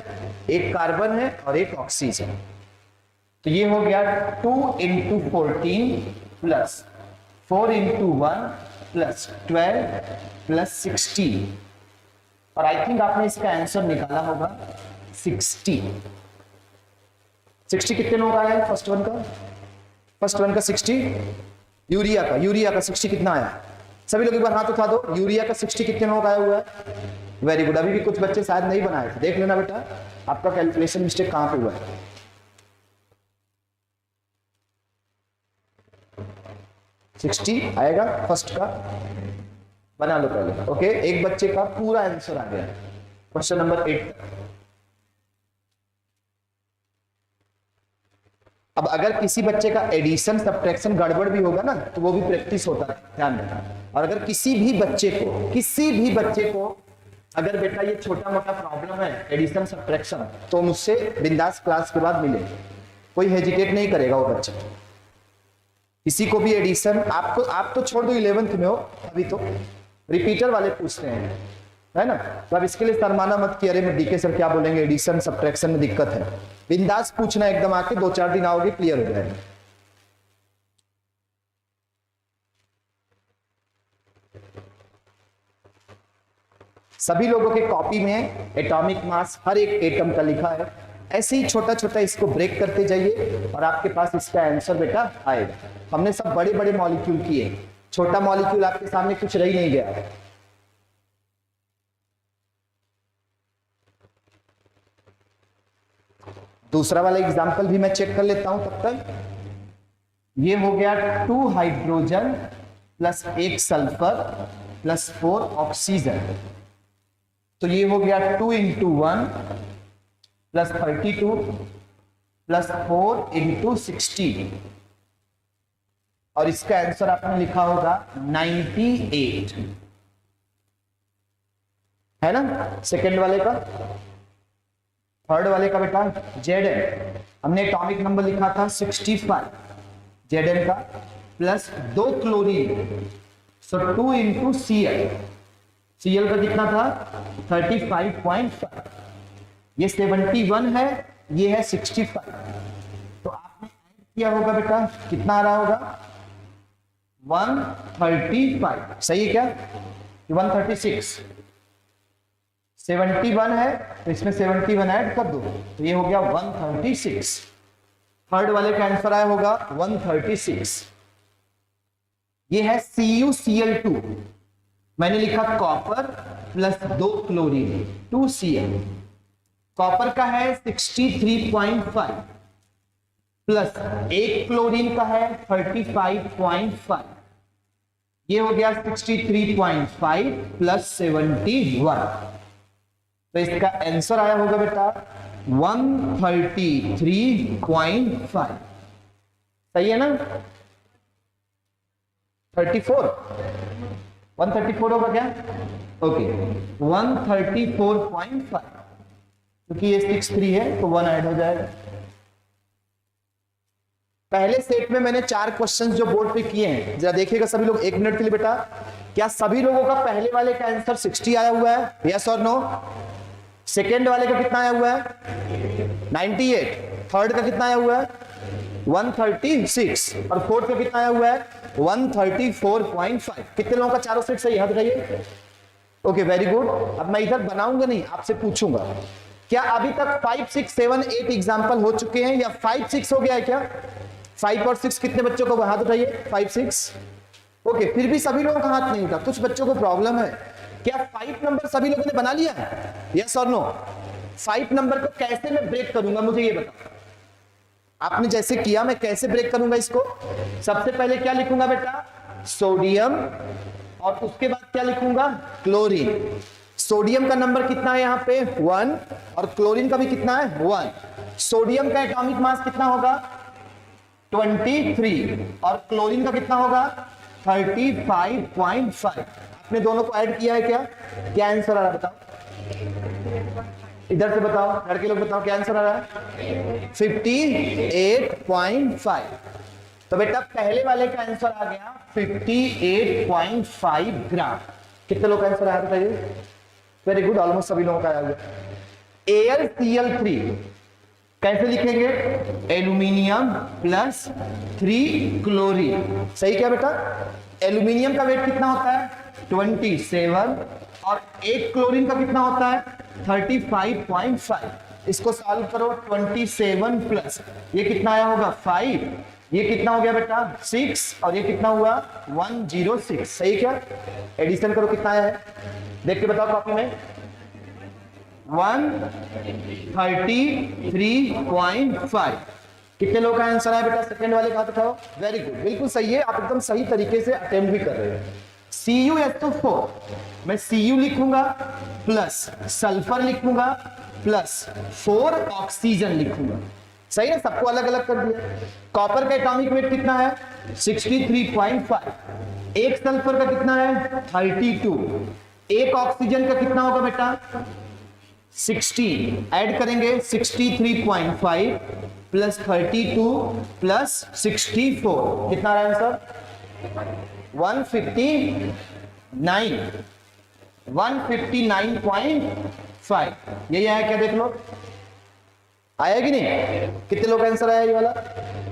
1 कार्बन है और 1 ऑक्सीजन। तो ये हो गया 2 × 14 प्लस 4 × 1 प्लस 12 प्लस 16, और आई थिंक आपने इसका आंसर निकाला होगा 60। 60 कितने लोगों का आया? फर्स्ट वन का 60, यूरिया का 60 कितना आया? सभी लोग एक बार हाथ उठा दो। यूरिया का 60 कितने लोगों का आया हुआ है? Very good. अभी भी कुछ बच्चे शायद नहीं बनाए थे, देख लेना बेटा आपका कैलकुलेशन मिस्टेक कहां पे हुआ है। 60 आएगा फर्स्ट का, बना लो पहले। ओके, एक बच्चे का पूरा आंसर आ गया क्वेश्चन नंबर 8। अब अगर किसी बच्चे का एडिशन सब्ट्रैक्शन गड़बड़ भी होगा ना तो वो भी प्रैक्टिस होता है, ध्यान रखना। और अगर किसी भी बच्चे को अगर बेटा ये छोटा मोटा प्रॉब्लम है एडिशन सब्ट्रैक्शन, तो मुझसे बिंदास क्लास के बाद मिले, कोई हेजिटेट नहीं करेगा वो बच्चा। किसी को भी एडिशन, आप तो छोड़ दो 11th में हो अभी, तो रिपीटर वाले पूछते हैं, है ना, तो अब इसके लिए शर्माना मत कि अरे मैं डीके सर क्या बोलेंगे, एडिशन सब्ट्रैक्शन में दिक्कत है। बिंदास पूछना एकदम आके, 2-4 दिन आओगे क्लियर हो जाएगा। सभी लोगों के कॉपी में एटॉमिक मास हर एक एटम का लिखा है, ऐसे ही छोटा छोटा इसको ब्रेक करते जाइए और आपके पास इसका आंसर बेटा आएगा। हमने सब बड़े बड़े मॉलिक्यूल किए, छोटा मॉलिक्यूल आपके सामने कुछ रह ही नहीं गया। दूसरा वाला एग्जांपल भी मैं चेक कर लेता हूं तब तक। ये हो गया 2 hydrogen plus 1 sulphur plus 4 oxygen, तो ये हो गया 2 × 1 प्लस 32 प्लस 4 × 60, और इसका आंसर आपने लिखा होगा 98, है ना। सेकेंड वाले का, थर्ड वाले का बेटा Zn, हमने एटॉमिक नंबर लिखा था 65 Zn का, प्लस 2 क्लोरीन, सो 2 × Cl, Cl का कितना था 35.5, ये 71 है, ये है 65, तो आपने ऐड किया होगा बेटा, कितना आ रहा होगा 135, सही है क्या, 136, 71 है तो इसमें 71 ऐड कर दो, तो ये हो गया 136। थर्ड वाले का आंसर आया होगा 136। ये है CuCl2, मैंने लिखा copper plus 2 chlorine 2Cl, copper का है 63.5 प्लस 1 क्लोरीन का है 35.5, ये हो गया 63.5 प्लस 71, तो इसका आंसर आया होगा बेटा 133.5, सही है ना। 134 होगा क्या, ओके 134.5, क्योंकि ये 63 है तो 1 ऐड हो जाएगा। पहले सेट में मैंने 4 क्वेश्चंस जो बोर्ड पे किए हैं, जरा देखिएगा सभी लोग 1 मिनट के लिए बेटा। क्या सभी लोगों का पहले वाले का आंसर 60 आया हुआ है, यस और नो। सेकेंड वाले का कितना आया हुआ है 98, थर्ड का कितना आया हुआ है 136, और फोर्थ का कितना आया हुआ है 134.5। कितने लोगों का चारों सेट सही, हाथ उठाइए। Okay very good. अब मैं इधर बनाऊंगा नहीं, आपसे पूछूंगा क्या अभी तक 5, 6, 7, 8 एग्जाम्पल हो चुके हैं, या 5, 6 हो गया है क्या। 5 और 6 कितने बच्चों को, हाथ उठाइए। 5, 6, ओके। फिर भी सभी लोगों का हाथ नहीं उठा, कुछ बच्चों को प्रॉब्लम है। क्या 5 नंबर सभी लोगों ने बना लिया, यस और नो। 5 नंबर को कैसे मैं ब्रेक करूंगा मुझे ये बताओ। आपने जैसे किया मैं कैसे ब्रेक करूंगा इसको। सबसे पहले क्या लिखूंगा बेटा, सोडियम, और उसके बाद क्या लिखूंगा, क्लोरीन। सोडियम का नंबर कितना है यहाँ पे 1, और क्लोरीन का भी कितना है 1। सोडियम का एटॉमिक मास कितना होगा 23, और क्लोरीन का कितना होगा 35.5। आपने दोनों को ऐड किया है क्या, क्या आंसर आ रहा है बताओ, इधर से बताओ, लड़के लोग बताओ क्या आंसर आ रहा है 58.5। तो बेटा पहले वाले का आंसर आ गया 58.5 ग्राम। कितने लोग का आंसर आया बताइए, वेरी गुड, ऑलमोस्ट सभी लोगों का आया हुआ। AlCl3 कैसे लिखेंगे, एल्यूमिनियम प्लस 3 क्लोरीन, सही क्या बेटा। एल्यूमिनियम का वेट कितना होता है 27, और 1 क्लोरीन का कितना होता है 35.5। इसको सॉल्व करो, 27 प्लस ये कितना आया होगा 5, ये कितना हो गया बेटा 6, और ये कितना हुआ 106, सही क्या। एडिशन करो कितना आया है, देख के बताओ कॉपी में। 133.5। कितने लोग का आंसर है बेटा, सेकंड वाले का हाथ उठाओ। वेरी गुड, बिल्कुल सही है, आप एकदम सही तरीके से अटेम्प्ट भी कर रहे हैं। CuSO4 मैं Cu लिखूंगा प्लस सल्फर लिखूंगा प्लस 4 ऑक्सीजन लिखूंगा, सही है। सबको अलग अलग कर दिया। कॉपर का एटॉमिक वेट कितना है 63.5, एक सल्फर का कितना है 32, एक ऑक्सीजन का कितना होगा बेटा 16, ऐड करेंगे 63.5 प्लस 32 प्लस 64, कितना आ रहा है आंसर 159.5। यही आया क्या, देख लो आया कि नहीं। कितने लोग आंसर आया ये वाला।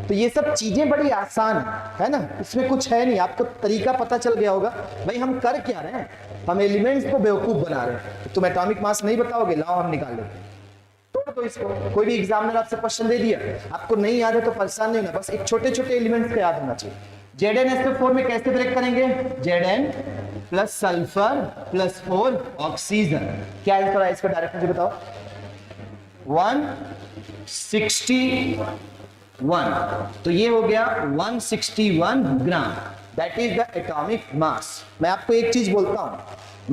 तो ये सब चीजें बड़ी आसान है ना, इसमें कुछ है नहीं। आपको तरीका पता चल गया होगा भाई हम कर क्या रहे हैं, हम एलिमेंट्स को बेवकूफ बना रहे हैं। तुम एटॉमिक मास नहीं बताओगे, लाओ हम निकाल लेते हैं। तो इसको कोई भी एग्जामिनर आपसे क्वेश्चन दे दिया, आपको नहीं याद है तो परेशान नहीं होना, बस एक छोटे छोटे एलिमेंट्स का याद होना चाहिए। ZnSO4 में कैसे ब्रेक करेंगे? Zn plus sulphur plus 4 oxygen. क्या आंसर है इसका, डायरेक्ट मुझे बताओ। 161, तो ये हो गया 161 ग्राम, that is the atomic mass. मैं आपको एक चीज बोलता हूं,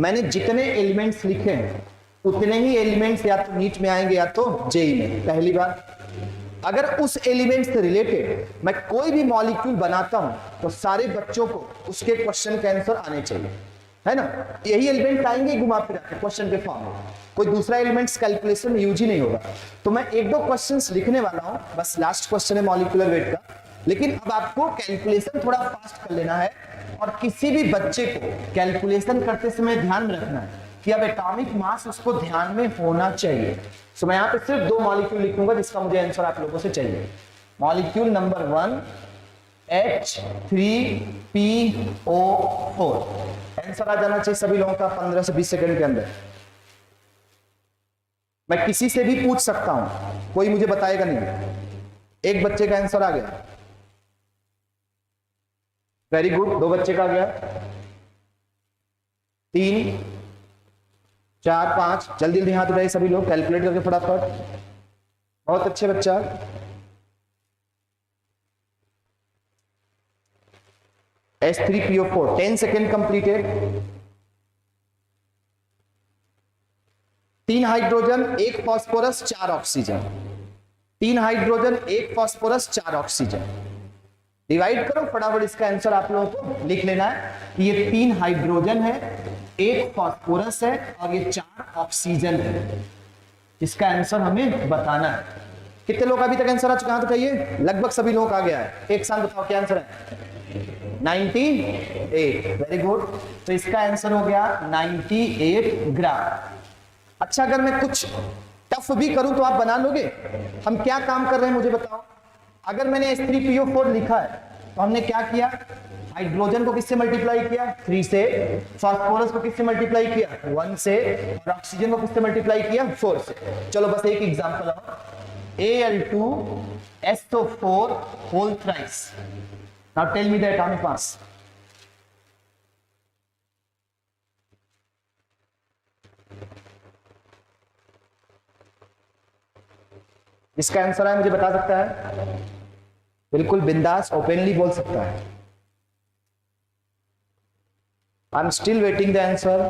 मैंने जितने एलिमेंट्स लिखे हैं उतने ही एलिमेंट्स या तो नीट में आएंगे या तो जेई में। पहली बार, अगर उस एलिमेंट से रिलेटेड मैं कोई भी मॉलिक्यूल बनाता हूं तो सारे बच्चों को उसके क्वेश्चन के आंसर आने चाहिए, है ना। यही एलिमेंट आएंगे घुमा फिरा के क्वेश्चन के फॉर्म में, कोई दूसरा एलिमेंट्स कैलकुलेशन में यूज ही नहीं होगा। तो मैं एक दो क्वेश्चंस लिखने वाला हूं, बस लास्ट क्वेश्चन है मॉलिक्यूलर वेट का, लेकिन अब आपको कैलकुलेशन थोड़ा फास्ट कर लेना है और किसी भी बच्चे को कैलकुलेशन करते समय ध्यान में रखना है कि अब एटॉमिक मास उसको ध्यान में होना चाहिए। तो मैं यहाँ पे सिर्फ 2 मॉलिक्यूल लिखूंगा जिसका मुझे आंसर आप लोगों से चाहिए। मॉलिक्यूल नंबर 1 H3PO4, आंसर आ जाना चाहिए सभी लोगों का 15 से 20 सेकंड के अंदर। मैं किसी से भी पूछ सकता हूं, कोई मुझे बताएगा नहीं। एक बच्चे का आंसर आ गया, वेरी गुड। 2 बच्चे का आ गया, 3 4 5, जल्दी जल्दी हाथ उठाइए सभी लोग, कैलकुलेट करके फटाफट। बहुत अच्छे बच्चा। H3PO4, 10 second completed. 3 hydrogen 1 phosphorus 4 oxygen, 3 hydrogen 1 phosphorus 4 oxygen. Divide करो फटाफट, इसका आंसर आप लोगों को लिख लेना है कि ये 3 हाइड्रोजन है, 1 फास्फोरस है और ये 4 ऑक्सीजन है। इसका आंसर हमें बताना है। कितने लोग अभी तक आंसर आ चुका है? तो कहिए, लगभग सभी लोगों का आ गया है। एक साथ बताओ क्या आंसर है? 98, वेरी गुड। तो इसका आंसर हो गया 98 ग्राम। अच्छा, अगर मैं कुछ टफ भी करूं तो आप बना लोगे? हम क्या काम कर रहे हैं मुझे बताओ। अगर मैंने H3PO4 लिखा है तो हमने क्या किया? हाइड्रोजन को किससे मल्टीप्लाई किया? 3 से। फास्फोरस को किससे मल्टीप्लाई किया? 1 से। और ऑक्सीजन को किससे मल्टीप्लाई किया? 4 से। चलो बस एक एग्जांपल और, Al2SO4 whole thrice. Now tell me the atomic mass. इसका आंसर है मुझे बता सकता है? बिल्कुल बिंदास ओपनली बोल सकता है। I am still waiting the answer.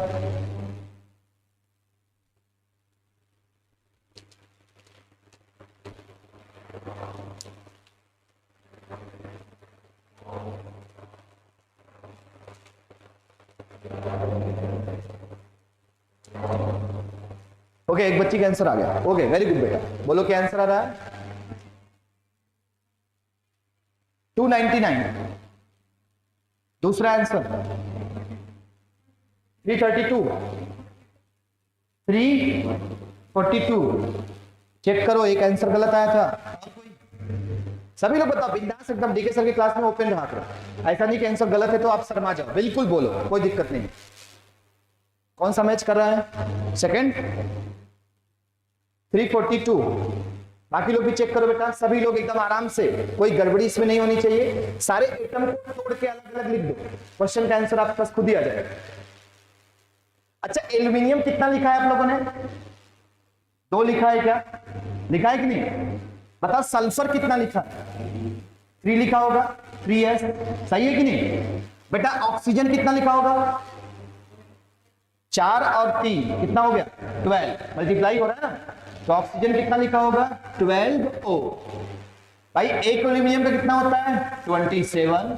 Okay, एक बच्ची का आंसर आ गया। ओके, वेरी गुड बेटा। बोलो क्या आंसर आ रहा है? 299। दूसरा आंसर 332, 342। चेक करो, एक आंसर गलत आया था। सभी लोग बताओ बिंदास एकदम, डीके सर की क्लास में ओपन रहा करो। ऐसा नहीं कि आंसर गलत है तो आप शर्मा जाओ, बिल्कुल बोलो, कोई दिक्कत नहीं। कौन सा मैच कर रहा है? सेकंड 342। बाकी लोग भी चेक करो बेटा, सभी लोग एकदम आराम से, कोई गड़बड़ी इसमें नहीं होनी चाहिए। सारे एटम को तोड़ के अलग अलग लिख दो, क्वेश्चन का आंसर आपके पास खुद ही आ जाएगा। अच्छा, एल्यूमिनियम कितना लिखा है आप लोगों ने? 2 लिखा है क्या? लिखा है कि नहीं? बताओ सल्फर कितना लिखा है? 3 लिखा होगा, 3s, सही है कि नहीं बेटा? ऑक्सीजन कितना लिखा होगा? 4 और 3 कितना हो गया? 12, मल्टीप्लाई हो रहा है ना। तो ऑक्सीजन कितना लिखा होगा? 12O। भाई एक एल्यूमिनियम का कितना होता है? 27।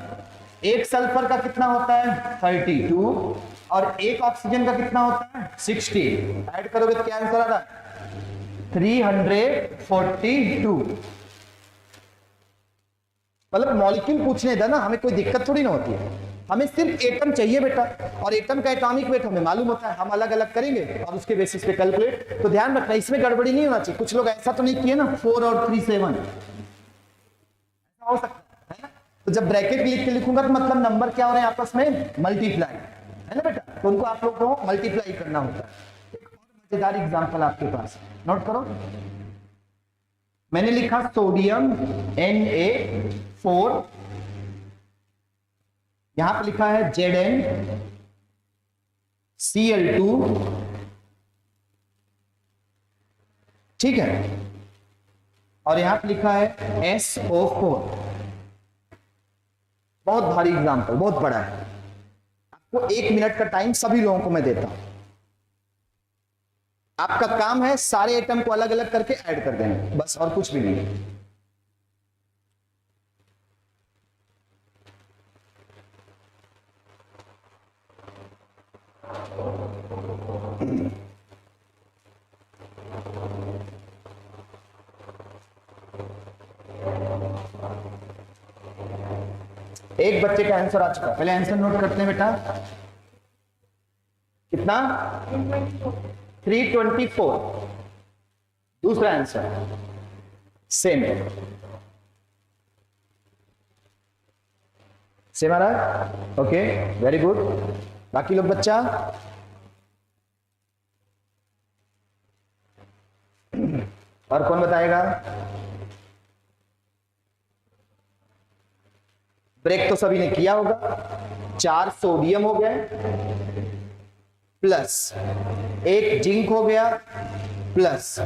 एक सल्फर का कितना होता है? 32। और एक ऑक्सीजन का कितना होता है? 60। ऐड करोगे तो क्या आंसर आ रहा है? 342। मतलब मॉलिक्यूल पूछने था ना, हमें कोई दिक्कत थोड़ी ना होती है। हमें सिर्फ एटम चाहिए बेटा, और एटम का एटॉमिक वेट हमें मालूम होता है। हम अलग अलग करेंगे और उसके बेसिस पे कैलकुलेट। तो ध्यान रखना, इसमें गड़बड़ी नहीं होना चाहिए। कुछ लोग ऐसा तो नहीं किए ना 4 और 3 7, ऐसा हो सकता है ना। तो जब ब्रैकेट लिख के लिखूंगा तो मतलब नंबर क्या हो रहे हैं आपस में? मल्टीप्लाई, है ना बेटा। तो उनको आप लोग को मल्टीप्लाई करना होता है। एक और मजेदार एग्जाम्पल आपके पास, नोट करो। मैंने लिखा सोडियम Na4 यहां पे लिखा है ZnCl2, ठीक है, और यहां पे लिखा है SO4। बहुत भारी एग्जाम्पल, बहुत बड़ा है। आपको 1 मिनट का टाइम सभी लोगों को मैं देता हूं। आपका काम है सारे एटम को अलग अलग करके ऐड कर देना, बस, और कुछ भी नहीं। एक बच्चे का आंसर आ चुका, पहले आंसर नोट करते हैं बेटा। कितना? 324। दूसरा आंसर सेम सेम आ रहा है, ओके, वेरी गुड। बाकी लोग बच्चा, और कौन बताएगा? ब्रेक तो सभी ने किया होगा। 4 सोडियम हो गए, प्लस 1 जिंक हो गया, प्लस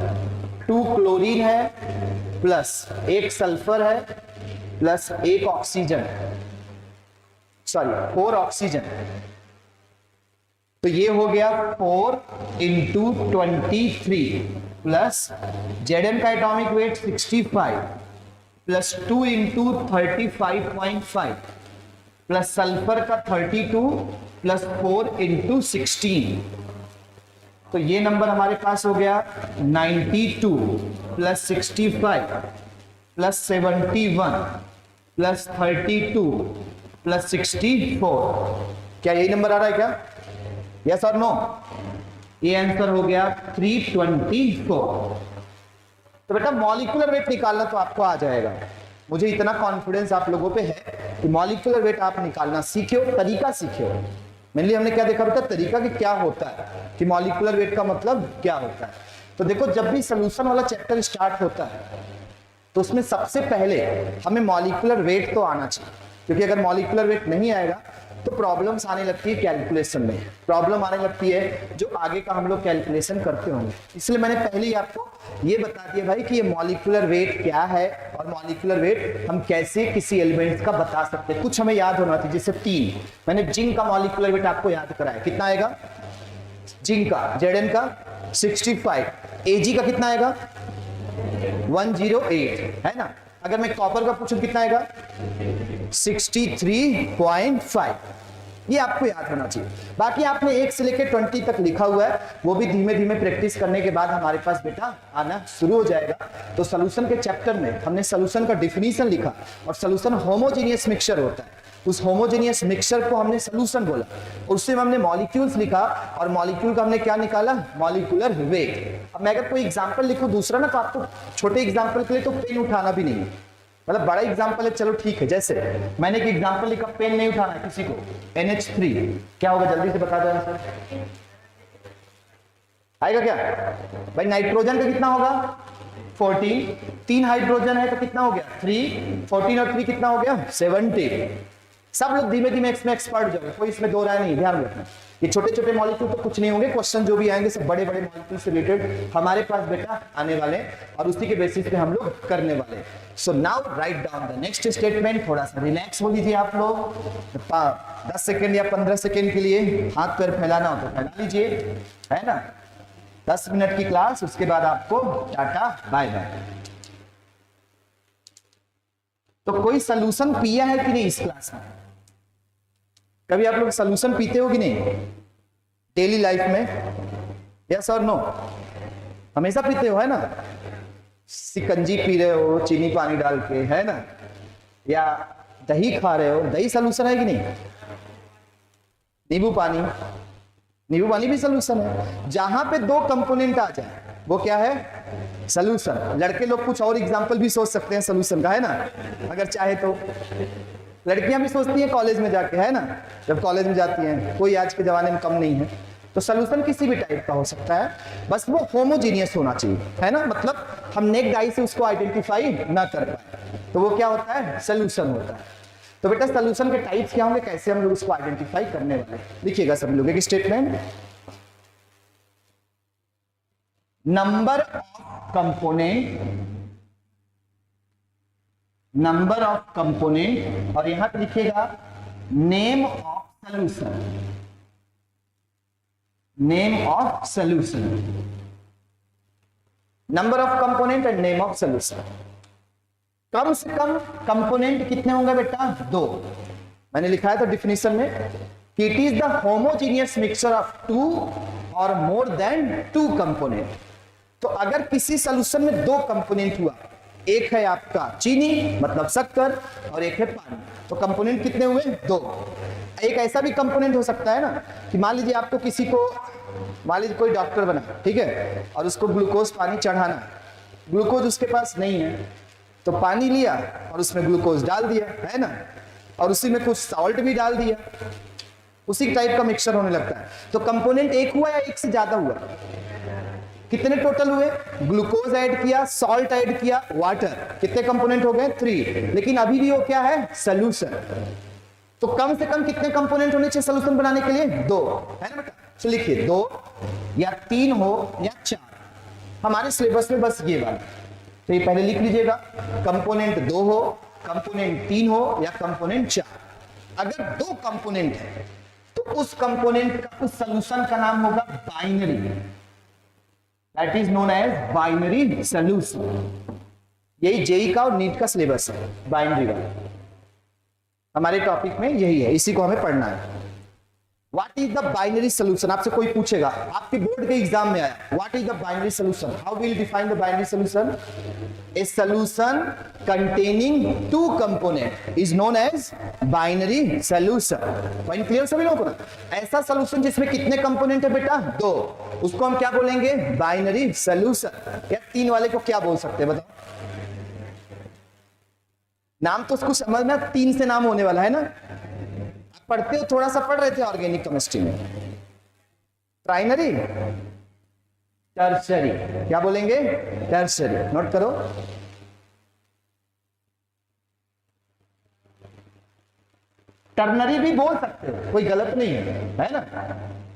2 क्लोरीन है, प्लस 1 सल्फर है, प्लस 1 ऑक्सीजन, सॉरी 4 ऑक्सीजन। तो ये हो गया 4 × 23 प्लस Zn का atomic weight 65 plus 2 × 35.5 plus sulphur का 32 प्लस 4 × 16। तो ये नंबर हमारे पास हो गया 92 प्लस 65 प्लस 71 प्लस 32 प्लस 64। क्या यही नंबर आ रहा है क्या? यस और नो? ये आंसर हो गया 324। तो बेटा मॉलिक्यूलर वेट निकालना तो आपको आ जाएगा, मुझे इतना कॉन्फिडेंस आप लोगों पे है कि मॉलिक्यूलर वेट आप निकालना सीखे हो, तरीका सीखे हो। मेनली हमने क्या देखा बेटा? तरीका कि क्या होता है, कि मॉलिक्यूलर वेट का मतलब क्या होता है। तो देखो, जब भी सॉल्यूशन वाला चैप्टर स्टार्ट होता है तो उसमें सबसे पहले हमें मॉलिक्यूलर वेट तो आना चाहिए, क्योंकि अगर मॉलिक्यूलर वेट नहीं आएगा तो प्रॉब्लम्स आने लगती है कैलकुलेशन में, प्रॉब्लम आने लगती है जो आगे का हम लोग कैलकुलेशन करते होंगे। इसलिए मैंने पहले ही आपको ये बता दिया भाई कि ये मॉलिक्यूलर वेट क्या है और मॉलिक्यूलर वेट हम कैसे किसी एलिमेंट्स का बता सकते हैं। कुछ हमें याद होना चाहिए, जैसे 3 मैंने जिंक का मॉलिक्यूलर वेट आपको याद कराया, कितना आएगा? जिंक का Zn का 65, Ag का कितना आएगा? 108, है ना। अगर मैं कॉपर का पूछूं कितना आएगा? 63.5। ये आपको याद होना चाहिए। बाकी आपने 1 से लेकर 20 तक लिखा हुआ है, वो भी धीमे धीमे प्रैक्टिस करने के बाद हमारे पास बेटा आना शुरू हो जाएगा। तो सॉल्यूशन के चैप्टर में हमने सॉल्यूशन का डिफिनीशन लिखा, और सॉल्यूशन होमोजेनियस मिक्सचर होता है, उस होमोजेनियस मिक्सचर को हमने सॉल्यूशन बोला, उससे हमने मॉलिक्यूल्स लिखा, और मॉलिक्यूल का हमने क्या निकाला? Molecular weight. अब मैं अगर कोई एग्जांपल लिखूं दूसरा ना, तो आपको छोटे एग्जांपल के लिए तो पेन उठाना भी नहीं है, मतलब बड़ा एग्जांपल है चलो ठीक है। जैसे मैंने एक एग्जांपल लिखा, पेन नहीं उठाना है किसी को, NH3 क्या होगा? जल्दी से बता दो आंसर। आएगा क्या भाई? नाइट्रोजन का कितना होगा? 14, 3 हाइड्रोजन है तो कितना हो गया? 3, 14 और 3 कितना हो गया? 70। सब लोग धीमे धीमे इसमें एक्सपर्ट जाओगे, कोई इसमें दो राय नहीं, ध्यान रखना। ये छोटे छोटे मॉलिक्यूल तो कुछ नहीं होंगे, क्वेश्चन जो भी आएंगे सब बड़े बड़े मॉलिक्यूल से रिलेटेड हमारे पास बेटा आने वाले, और उसी के बेसिस पे हम लोग करने वाले। So now write down the next statement. थोड़ा सा रिलैक्स हो लीजिए आप लोग, 10 सेकेंड या 15 सेकेंड के लिए हाथ पैर फैलाना हो तो फैला लीजिए, है ना। 10 मिनट की क्लास, उसके बाद आपको टाटा बाय बाय। तो कोई सॉल्यूशन पिया है कि नहीं इस क्लास में? कभी आप लोग सॉल्यूशन पीते हो कि नहीं डेली लाइफ में? यस और नो? हमेशा पीते हो, है ना। सिकंजी पी रहे हो चीनी पानी डाल के, है ना, या दही खा रहे हो, दही सॉल्यूशन है कि नहीं? नींबू पानी भी सॉल्यूशन है। जहां पे 2 कंपोनेंट आ जाए वो क्या है? सॉल्यूशन। लड़के लोग कुछ और एग्जांपल भी सोच सकते हैं सॉल्यूशन का, है ना, अगर चाहे तो। लड़कियां भी सोचती हैं कॉलेज में जाके, है ना, जब कॉलेज में जाती हैं, कोई आज के जमाने में कम नहीं है। तो सॉल्यूशन किसी भी टाइप का हो सकता है, बस वो होमोजीनियस होना चाहिए, है ना। मतलब हम नेक्ड आई से उसको आइडेंटिफाई ना कर पाए तो वो क्या होता है? सॉल्यूशन होता है। तो बेटा सोल्यूशन के टाइप्स क्या होंगे, कैसे हम लोग इसको आइडेंटिफाई करने वाले हैं, लिखिएगा सभी लोग एक स्टेटमेंट। नंबर ऑफ कंपोनेंट और यहां पे लिखिएगा name of solution, number of component and name of solution. कम से कम कंपोनेंट कितने होंगे बेटा, 2। मैंने लिखा है तो डिफिनेशन में कि it is the homogeneous mixture of 2 और मोर देन 2 कंपोनेंट। तो अगर किसी सॉल्यूशन में 2 कंपोनेंट हुआ, एक है आपका चीनी मतलब शक्कर और एक है पानी, तो कंपोनेंट कितने हुए, 2। एक ऐसा भी कंपोनेंट हो सकता है ना कि मान लीजिए आपको किसी को, मान लीजिए कोई डॉक्टर बना, ठीक है, और उसको ग्लूकोज पानी चढ़ाना, ग्लूकोज उसके पास नहीं है, तो पानी लिया और उसमें ग्लूकोज डाल दिया, है ना, और उसी में कुछ सॉल्ट भी डाल दिया, उसी टाइप का मिक्सचर होने लगता है। तो कंपोनेंट एक हुआ या एक से ज्यादा हुआ, कितने टोटल हुए, ग्लूकोज ऐड किया, सॉल्ट ऐड किया, वाटर, कितने कंपोनेंट हो गए, 3। लेकिन अभी भी वो क्या है, सॉल्यूशन। तो कम से कम कितने कंपोनेंट होने चाहिए सॉल्यूशन बनाने के लिए, 2, है ना बेटा। तो लिखिए 2 या 3 हो या 4, हमारे सिलेबस में बस ये वाला, तो ये पहले लिख लीजिएगा, कंपोनेंट 2 हो, कंपोनेंट 3 हो या कंपोनेंट 4। अगर 2 कंपोनेंट है तो उस कंपोनेंट का, उस सॉल्यूशन का नाम होगा binary, that is known as binary solution. यही जेई का और नीट का सिलेबस है, बाइनरी वाला हमारे टॉपिक में यही है, इसी को हमें पढ़ना है। What is the binary solution, आपसे कोई पूछेगा, आपके बोर्ड के एग्जाम में आया, what is the binary solution, how will define the binary solution, a solution containing 2 component is known as binary solution. Point clear सभी लोगों को ना। ऐसा सॉल्यूशन जिसमें कितने कंपोनेंट है बेटा, 2, उसको हम क्या बोलेंगे, बाइनरी सॉल्यूशन। या 3 वाले को क्या बोल सकते हैं बताओ, नाम तो उसको समझना, 3 से नाम होने वाला है ना। पढ़ते हो, थोड़ा सा पढ़ रहे थे ऑर्गेनिक केमिस्ट्री में, प्राइमरी, टर्शरी, क्या बोलेंगे, टर्शरी, नोट करो। टर्नरी भी बोल सकते हो, कोई गलत नहीं है ना,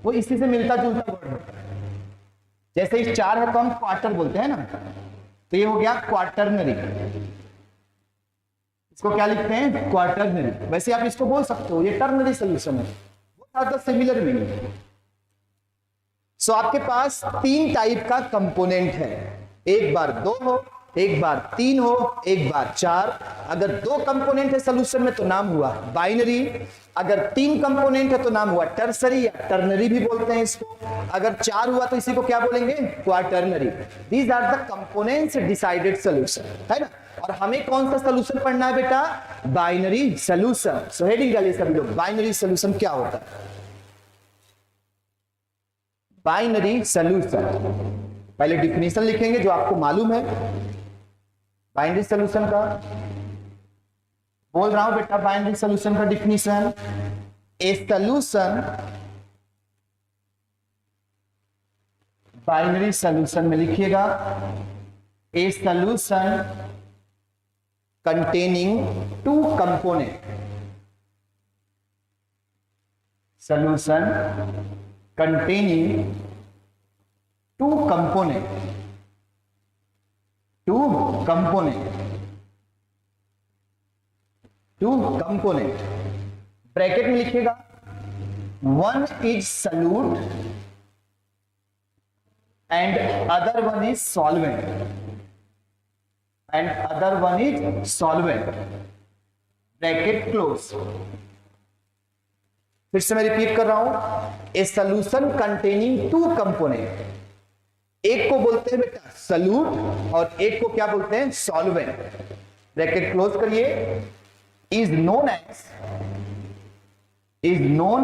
वो इसी से मिलता जुलता वर्ड है। जैसे इस 4 है तो हम क्वार्टर बोलते हैं ना, तो ये हो गया क्वार्टरनरी, इसको क्या लिखते हैं, क्वार्टरनरी। वैसे आप इसको बोल सकते हो, ये टर्नरी सॉल्यूशन है, वो था सिमिलर मीनिंग। सो आपके पास 3 टाइप का कंपोनेंट है, एक बार 2 हो, एक बार 3 हो, एक बार 4। अगर 2 कंपोनेंट है सॉल्यूशन में तो नाम हुआ बाइनरी, अगर 3 कंपोनेंट है तो नाम हुआ टर्सरी या टर्नरी भी बोलते हैं इसको, अगर 4 हुआ तो इसी को क्या बोलेंगे, quaternary. These are the components decided solution, है ना। और हमें कौन सा सॉल्यूशन पढ़ना है बेटा, बाइनरी सॉल्यूशन। सो हेडिंग डालिए सभी लोग, बाइनरी सॉल्यूशन क्या होता है, बाइनरी सॉल्यूशन। पहले डिफिनेशन लिखेंगे जो आपको मालूम है बाइनरी सॉल्यूशन का, बोल रहा हूं बेटा बाइनरी सॉल्यूशन का डिफिनेशन, ए सॉल्यूशन, बाइनरी सॉल्यूशन में लिखिएगा ए solution containing 2 component, solution containing 2 component, 2 component, bracket में लिखिएगा, 1 is solute and other one is solvent, and other one is solvent, bracket close. फिर से मैं रिपीट कर रहा हूं, ए सॉल्यूशन कंटेनिंग 2 कंपोनेंट, एक को बोलते हैं बेटा सॉल्यूट और एक को क्या बोलते हैं, सॉल्वेंट, ब्रैकेट क्लोज करिए। इज नोन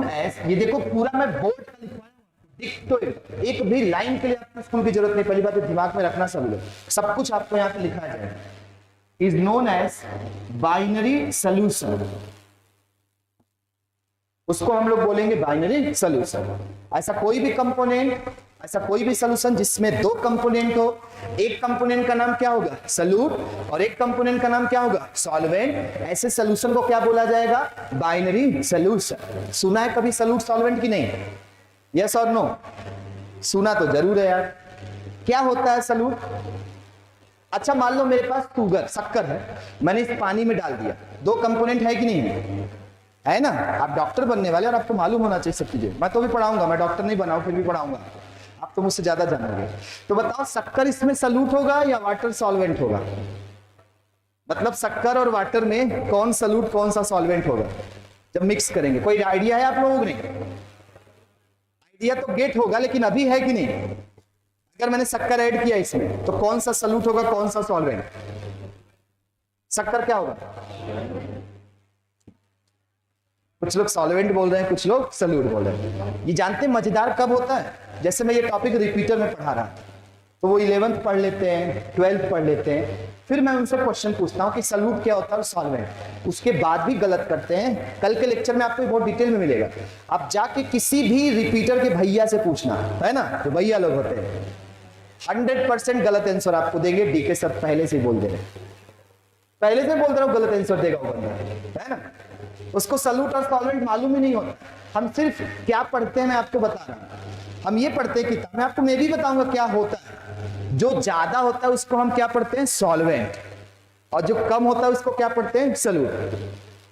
एज, ये देखो पूरा मैं बोल्ड का लिखवाया, तो एक भी लाइन के लिए आपको स्कूल की जरूरत नहीं, पहली बात है दिमाग में रखना सब लोग, सब कुछ आपको यहां पे लिखा जाएगा। Is known as binary solution, उसको हम लोग बोलेंगे बाइनरी सॉल्यूशन। ऐसा कोई भी कंपोनेंट ऐसा कोई भी सॉल्यूशन जिसमें दो कंपोनेंट हो, एक कंपोनेंट का नाम क्या होगा सॉल्यूट और एक कंपोनेंट का नाम क्या होगा सॉल्वेंट, ऐसे सॉल्यूशन को क्या बोला जाएगा बाइनरी सॉल्यूशन। सुना है कभी सॉल्यूट सॉल्वेंट की नहीं? यस और नो? सुना तो जरूर है यार। क्या होता है सॉल्यूट? अच्छा मान लो मेरे पास शुगर शक्कर है, मैंने इस पानी में डाल दिया, दो कंपोनेंट है कि नहीं है ना? आप डॉक्टर बनने वाले और आपको मालूम होना चाहिए सब चीजें। मैं तो भी पढ़ाऊंगा, मैं डॉक्टर नहीं बनाऊं फिर भी पढ़ाऊंगा, आप तो मुझसे ज्यादा जानोगे। तो बताओ शक्कर इसमें सॉल्यूट होगा या वाटर सॉल्वेंट होगा? मतलब शक्कर और वाटर में कौन सॉल्यूट कौन सा सॉल्वेंट होगा जब मिक्स करेंगे? कोई आइडिया है आप लोगों को? नहीं आइडिया तो गेट होगा, लेकिन अभी है कि नहीं? अगर मैंने शक्कर ऐड किया इसमें तो कौन सा सॉल्यूट होगा कौन सा सॉल्वेंट? शक्कर क्या होगा? कुछ लोग सॉल्वेंट बोल रहे हैं, कुछ लोग सॉल्यूट बोल रहे हैं। ये जानते हैं मजेदार कब होता है? जैसे मैं ये टॉपिक रिपीटर में पढ़ा रहा था, तो वो 11th पढ़ लेते हैं, 12th पढ़ लेते हैं, फिर मैं उनसे क्वेश्चन पूछता हूं कि सॉल्यूट क्या होता है और सॉल्वेंट, उसके बाद भी गलत करते हैं। कल के लेक्चर में आपको बहुत डिटेल में मिलेगा, आप जाके किसी भी रिपीटर के भैया से पूछना, है ना, जो भैया लोग होते हैं, 100% गलत आंसर आपको देंगे। डीके सर पहले से बोल दे रहे, पहले से बोल रहा हूं गलत आंसर देगा वो बंदा, है ना? उसको सॉल्यूट और सॉल्वेंट मालूम ही नहीं होता। हम सिर्फ क्या पढ़ते हैं मैं आपको बता रहा हूं, हम ये पढ़ते हैं किताब में, आपको मैं भी बताऊंगा क्या होता है। जो ज्यादा होता है उसको हम क्या पढ़ते हैं सॉल्वेंट, और जो कम होता है उसको क्या पढ़ते हैं सॉल्यूट।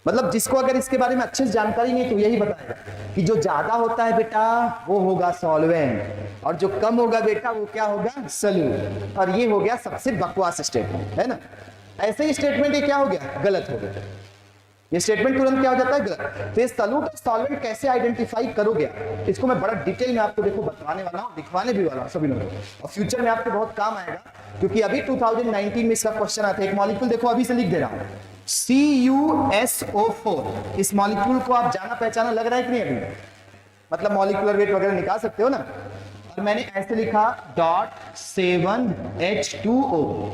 मतलब जिसको अगर इसके बारे में अच्छे से जानकारी नहीं तो यही बताएगा कि जो ज्यादा होता है बेटा वो होगा सॉल्वेंट और जो कम होगा बेटा वो क्या होगा सॉल्यूट। और ये हो गया सबसे बकवास स्टेटमेंट, है ना? ऐसे ही स्टेटमेंट ये क्या हो गया गलत हो गया। ये स्टेटमेंट तुरंत क्या हो जाता है गलत। तो ये सॉल्यूट और सॉल्वेंट कैसे आइडेंटिफाई करोगे इसको मैं बड़ा डिटेल में आपको देखो बताने वाला हूं, दिखवाने भी वाला हूं सभी लोगों को, और फ्यूचर में आपके बहुत काम आएगा, क्योंकि अभी 2019 में इसका क्वेश्चन आता है। एक मॉलिक्यूल देखो अभी से लिख दे रहा हूं CuSO4, इस मॉलिक्यूल को आप जाना पहचाना लग रहा है कि नहीं अभी? मतलब मॉलिक्यूलर वेट वगैरह निकाल सकते हो ना। और मैंने ऐसे लिखा .7H2O,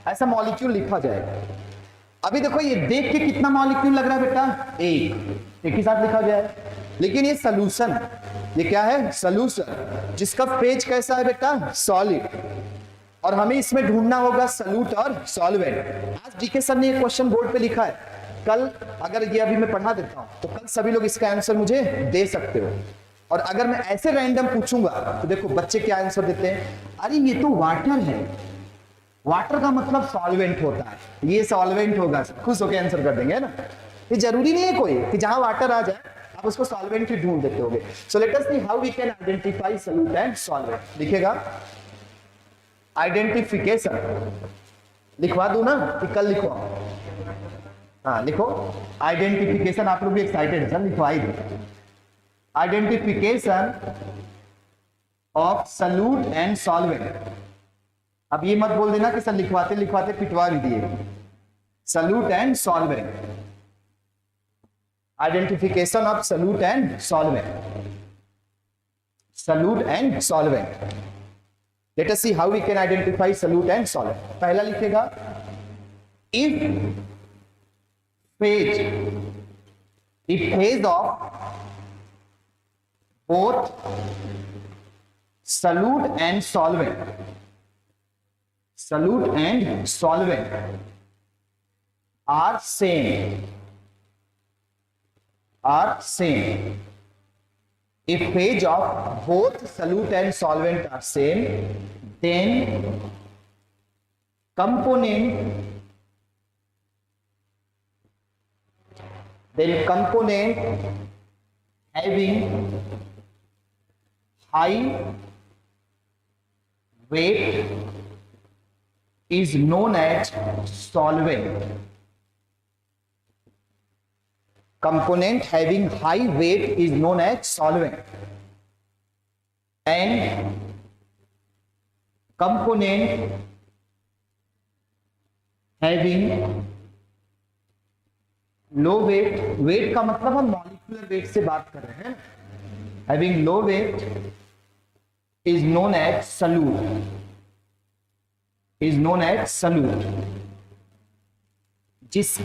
ऐसा मॉलिक्यूल लिखा जाएगा। अभी देखो ये देख के कितना मॉलिक्यूल लग रहा है बेटा? एक ही साथ लिखा गया है, लेकिन ये सॉल्यूशन है। ये क्या है? सॉल्यूशन, जिसका फेज कैसा है बेटा? सॉलिड। और हमें इसमें ढूंढना होगा सॉल्यूट और सॉल्वेंट। आज डीके सर ने ये क्वेश्चन बोर्ड पे लिखा है, कल अगर ये अभी मैं पढ़ा देता हूं तो कल सभी लोग इसका आंसर मुझे दे सकते हो। और अगर मैं ऐसे रैंडम पूछूंगा तो देखो बच्चे क्या आंसर देते हैं, अरे ये तो वाटर है, वाटर का मतलब सॉल्वेंट होता है, ये सॉल्वेंट होगा, खुश होकर आंसर कर देंगे, है ना? ये जरूरी नहीं है कोई कि जहां वाटर आ जाए आप उसको सॉल्वेंट ही ढूंढ देते होगे। So let us see how we can identify solute and solvent. लिखेगा आइडेंटिफिकेशन, लिखवा दूं ना कि कल लिखवा? हाँ लिखो आइडेंटिफिकेशन। आप लोग भी एक्साइटेड है सर, लिखवा ही दो। Identification of solute and solvent. अब ये मत बोल देना कि सर लिखवाते लिखवाते पिटवा भी दिए। Solute and solvent, identification of solute and solvent, solute and solvent. Let us see how we can identify solute and solvent. पहला लिखेगा if phase of both solute and solvent, solute and solvent are same, if phase of both solute and solvent are same, then component having high weight is known as solvent. Component having high weight is known as solvent, and component having low weight, weight का मतलब हम molecular weight से बात कर रहे हैं, having low weight is known as solute, is known as solute. जिस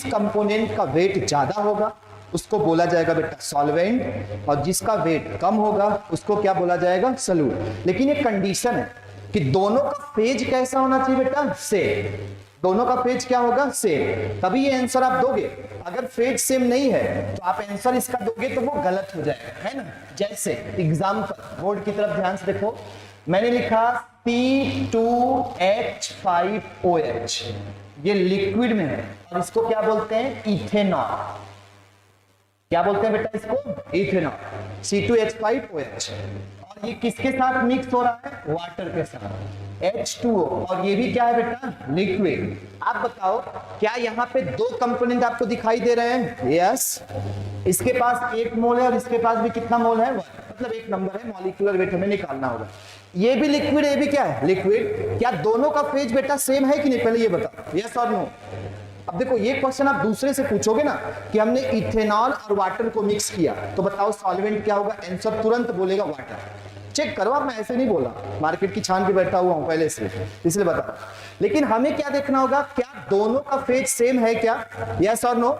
component का वेट ज्यादा होगा उसको बोला जाएगा बेटा सॉल्वेंट, और जिसका वेट कम होगा उसको क्या बोला जाएगा, सॉल्यूट। लेकिन एक कंडीशन है कि दोनों का फेज कैसा होना चाहिए बेटा, सेम। दोनों का फेज क्या होगा, सेम, तभी ये आंसर आप दोगे। अगर फेज सेम नहीं है तो आप आंसर इसका दोगे तो वो गलत हो जाएगा, है ना। जैसे एग्जांपल, बोर्ड की तरफ ध्यान से देखो, मैंने लिखा C2H5OH, ये लिक्विड में है और इसको क्या बोलते हैं, इथेनॉल। क्या बोलते हैं बेटा इसको, इथेनॉल, C2H5OH। और ये किसके साथ मिक्स हो रहा है, वाटर के साथ, H2O, और ये भी क्या है बेटा, लिक्विड। आप बताओ क्या यहाँ पे दो कंपोनेंट आपको दिखाई दे रहे हैं, यस। इसके पास 1 मोल है और इसके पास भी कितना मोल है, 1, मतलब 1 नंबर है, मॉलिक्यूलर वेट हमें निकालना होगा। ये भी लिक्विड, ये भी क्या है, लिक्विड। क्या दोनों का फेज बेटा सेम है कि नहीं, पहले ये बताओ, यस और नो। अब देखो ये क्वेश्चन आप दूसरे से पूछोगे ना कि हमने इथेनॉल और वाटर को मिक्स किया, तो बताओ सॉल्वेंट क्या होगा, आंसर तुरंत बोलेगा वाटर। चेक करो आप, मैं ऐसे नहीं बोला, मार्केट की छान पे बैठा हुआ हूं पहले से, इसलिए बता। लेकिन हमें क्या देखना होगा, क्या दोनों का फेज सेम है क्या, यस और नो।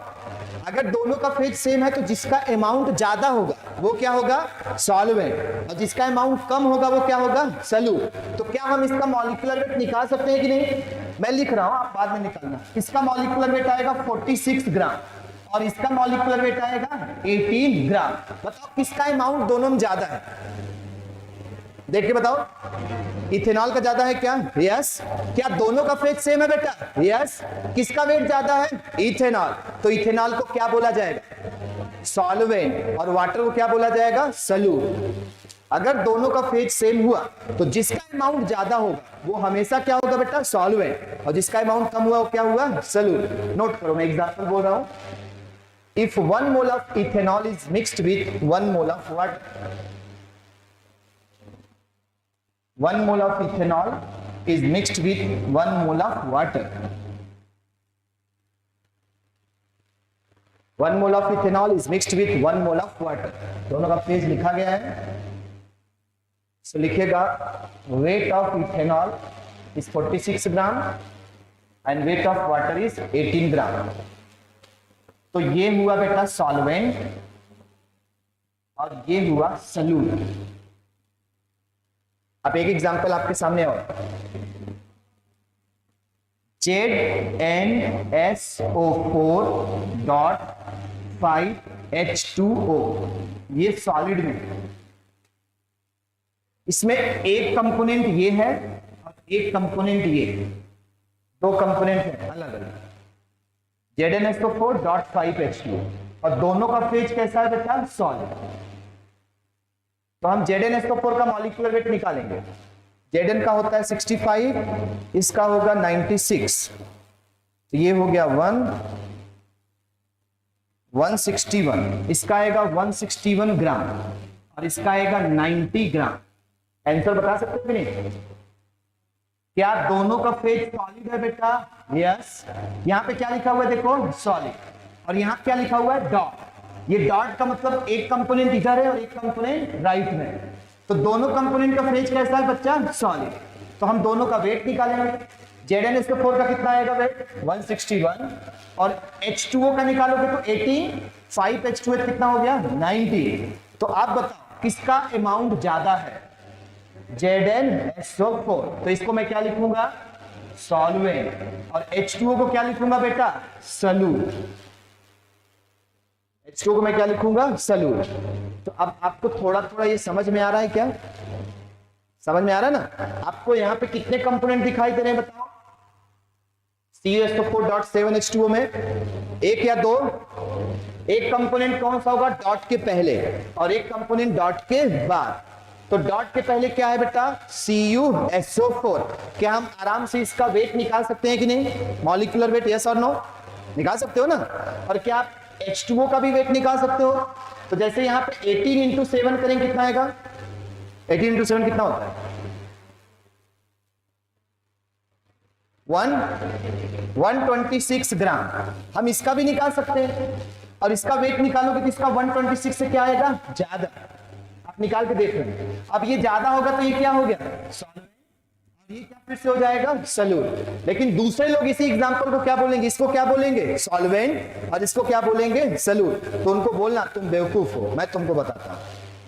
अगर दोनों का फेज सेम है तो जिसका अमाउंट ज्यादा होगा वो क्या होगा, सॉल्वेंट, और जिसका अमाउंट कम होगा वो क्या होगा, सॉल्यूट। तो क्या हम इसका मॉलिक्यूलर वेट निकाल सकते हैं कि नहीं, मैं लिख रहा हूं, आप बाद में निकालना। इसका मॉलिक्यूलर वेट आएगा 46 ग्राम और इसका मॉलिक्यूलर वेट आएगा 18 ग्राम। बताओ किसका अमाउंट दोनों में ज्यादा है, देख के बताओ। इथेनॉल का ज्यादा है क्या, यस। क्या दोनों का फेज सेम है बेटा, यस। किसका वेट ज्यादा है, इथेनॉल, तो इथेनॉल को क्या बोला जाएगा, सॉल्वेंट, और वाटर को क्या बोला जाएगा, सॉल्यूट। अगर दोनों का फेज सेम हुआ तो जिसका अमाउंट ज्यादा होगा वो हमेशा क्या होगा बेटा, सॉल्वेंट, और जिसका अमाउंट कम हुआ वो क्या हुआ, सॉल्यूट। नोट करो, मैं एग्जांपल बोल रहा हूं। If 1 mole of ethanol is mixed with 1 mole of water, 1 mole of ethanol is mixed with 1 mole of water. 1 mole of ethanol is mixed with 1 mole of water. दोनों का phase लिखा गया है, तो लिखेगा weight of ethanol is 46 gram and weight of water is 18 ग्राम। तो ये हुआ बेटा सॉल्वेंट और ये हुआ सॉल्यूट। अब एक एग्जांपल आपके सामने और, ZnSO4.5H2O, ये सॉलिड में, इसमें एक कंपोनेंट ये है और एक कंपोनेंट ये, दो कंपोनेंट है अलग अलग, ZnSO4.5H2O, और दोनों का फेज कैसा है बेटा, सॉलिड। तो हम ZnSO4 का मॉलिक्यूलर वेट निकालेंगे। Zn का होता है 65, इसका होगा 96, तो ये हो गया 161, इसका आएगा 161 ग्राम और इसका आएगा 90 ग्राम। आंसर बता सकते हो कि नहीं, क्या दोनों का फेज सॉलिड है बेटा, यस। यहाँ पे क्या लिखा हुआ है देखो, सॉलिड, और यहाँ क्या लिखा हुआ है, डॉट। ये डॉट का मतलब एक कंपोनेंट इधर है और एक कंपोनेंट राइट में, तो दोनों कंपोनेंट का फेज कैसा है बच्चा, सॉलिड। तो हम दोनों का वेट निकालेंगे। ZnSO4 का कितना आएगा वेट, 161, और H2O का निकालोगे तो 80, 5H2O कितना हो गया, 90। तो आप बताओ किसका अमाउंट ज्यादा है, ZnSO4, तो इसको मैं क्या लिखूंगा, सॉल्वेंट, और H2O को क्या लिखूंगा बेटा, सॉल्यूट। H2O को मैं क्या लिखूंगा, सॉल्यूट। तो अब आपको थोड़ा थोड़ा ये समझ में आ रहा है क्या, समझ में आ रहा है ना। आपको यहाँ पे कितने कंपोनेंट दिखाई दे रहे हैं बताओ, CuSO4.7H2O में एक या दो, एक कंपोनेंट कौन सा होगा, डॉट के पहले, और एक कंपोनेंट डॉट के बाद। तो डॉट के पहले क्या है बेटा, CuSO4। क्या हम आराम से इसका वेट निकाल सकते हैं कि नहीं, मॉलिक्यूलर वेट, यस और नो, निकाल सकते हो ना। और क्या आप H2O का भी वेट निकाल सकते हो। तो जैसे यहाँ पे 18 इंटू 7 करेंगे कितना आएगा, 18 इंटू 7 कितना होता है, 126 ग्राम। हम इसका भी निकाल सकते हैं, और इसका वेट निकालोगे तो इसका 126 से क्या आएगा, ज्यादा। आप निकाल के देख रहे हैं, अब ये ज्यादा होगा तो ये क्या हो गया, सॉल्वेंट, ये क्या फिर से हो जाएगा सॉल्यूट। लेकिन दूसरे लोग इसी एग्जांपल को क्या बोलेंगे, इसको क्या बोलेंगे सॉल्वेंट, और इसको क्या बोलेंगे सॉल्यूट। तो उनको बोलना तुम बेवकूफ हो, मैं तुमको बताता हूं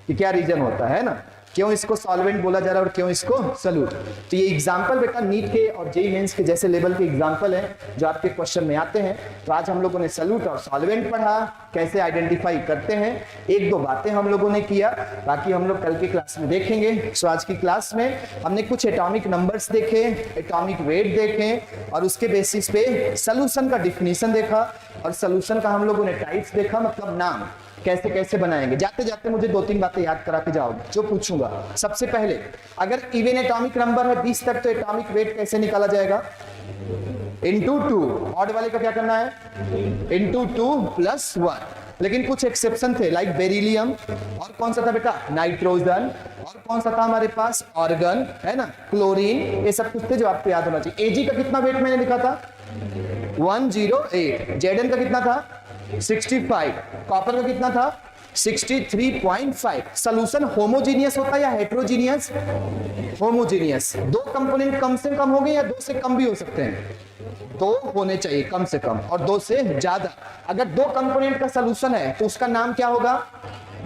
कि क्या रीजन होता है ना, क्यों इसको सॉल्वेंट बोला जा रहा है और क्यों इसको सॉल्यूट। तो ये एग्जांपल बेटा नीट के और जेईई मेंस के जैसे लेवल के एग्जांपल हैं जो आपके क्वेश्चन में आते हैं। तो आज हम लोगों ने सॉल्यूट और सॉल्वेंट पढ़ा, कैसे आइडेंटिफाई करते हैं, एक दो बातें हम लोगों ने किया, बाकी हम लोग कल की क्लास में देखेंगे। सो आज की क्लास में हमने कुछ एटॉमिक नंबर्स देखे, एटॉमिक वेट देखे, और उसके बेसिस पे सॉल्यूशन का डिफिनीशन देखा, और सॉल्यूशन का हम लोगों ने टाइप्स देखा, मतलब नाम कैसे कैसे बनाएंगे। जाते जाते मुझे दो तीन बातें याद करा के जाओगे जो पूछूंगा। सबसे पहले अगर इवन एटॉमिक नंबर है 20 तक तो एटॉमिक वेट कैसे निकाला जाएगा, इंटू 2। ऑड वाले का क्या करना है, इंटू 2 + 1। लेकिन कुछ एक्सेप्शन थे, लाइक बेरिलियम, और कौन सा था बेटा नाइट्रोजन, और कौन सा था हमारे पास ऑर्गन है ना, क्लोरीन, ये सब कुछ थे जो आपको याद होना चाहिए। एजी का कितना वेट मैंने लिखा था 108, जेडन का कितना था 65, कॉपर का कितना था 63.5। सॉल्यूशन होमोजीनियस होता है या हेटेरोजीनियस, होमोजीनियस। दो कंपोनेंट कम से कम हो गए या दो से कम भी हो सकते हैं, दो होने चाहिए कम से कम और दो से ज्यादा। अगर दो कंपोनेंट का सॉल्यूशन है तो उसका नाम क्या होगा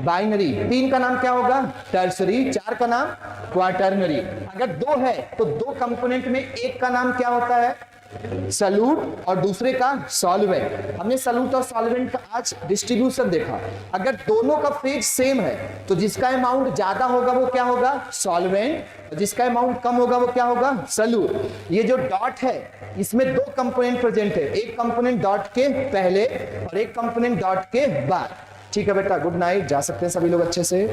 बाइनरी, 3 का नाम क्या होगा टर्सरी, 4 का नाम क्वाटर्नरी। अगर दो है तो दो कंपोनेंट में एक का नाम क्या होता है सॉल्यूट और दूसरे का सॉल्वेंट। हमने सॉल्यूट और सॉल्वेंट का आज डिस्ट्रीब्यूशन देखा। अगर दोनों का फेज सेम है तो जिसका अमाउंट ज्यादा होगा वो क्या होगा सॉल्वेंट, जिसका अमाउंट कम होगा वो क्या होगा सॉल्यूट। ये जो डॉट है इसमें दो कंपोनेंट प्रेजेंट है, एक कंपोनेंट डॉट के पहले और एक कंपोनेंट डॉट के बाद। ठीक है बेटा, गुड नाइट, जा सकते हैं सभी लोग अच्छे से।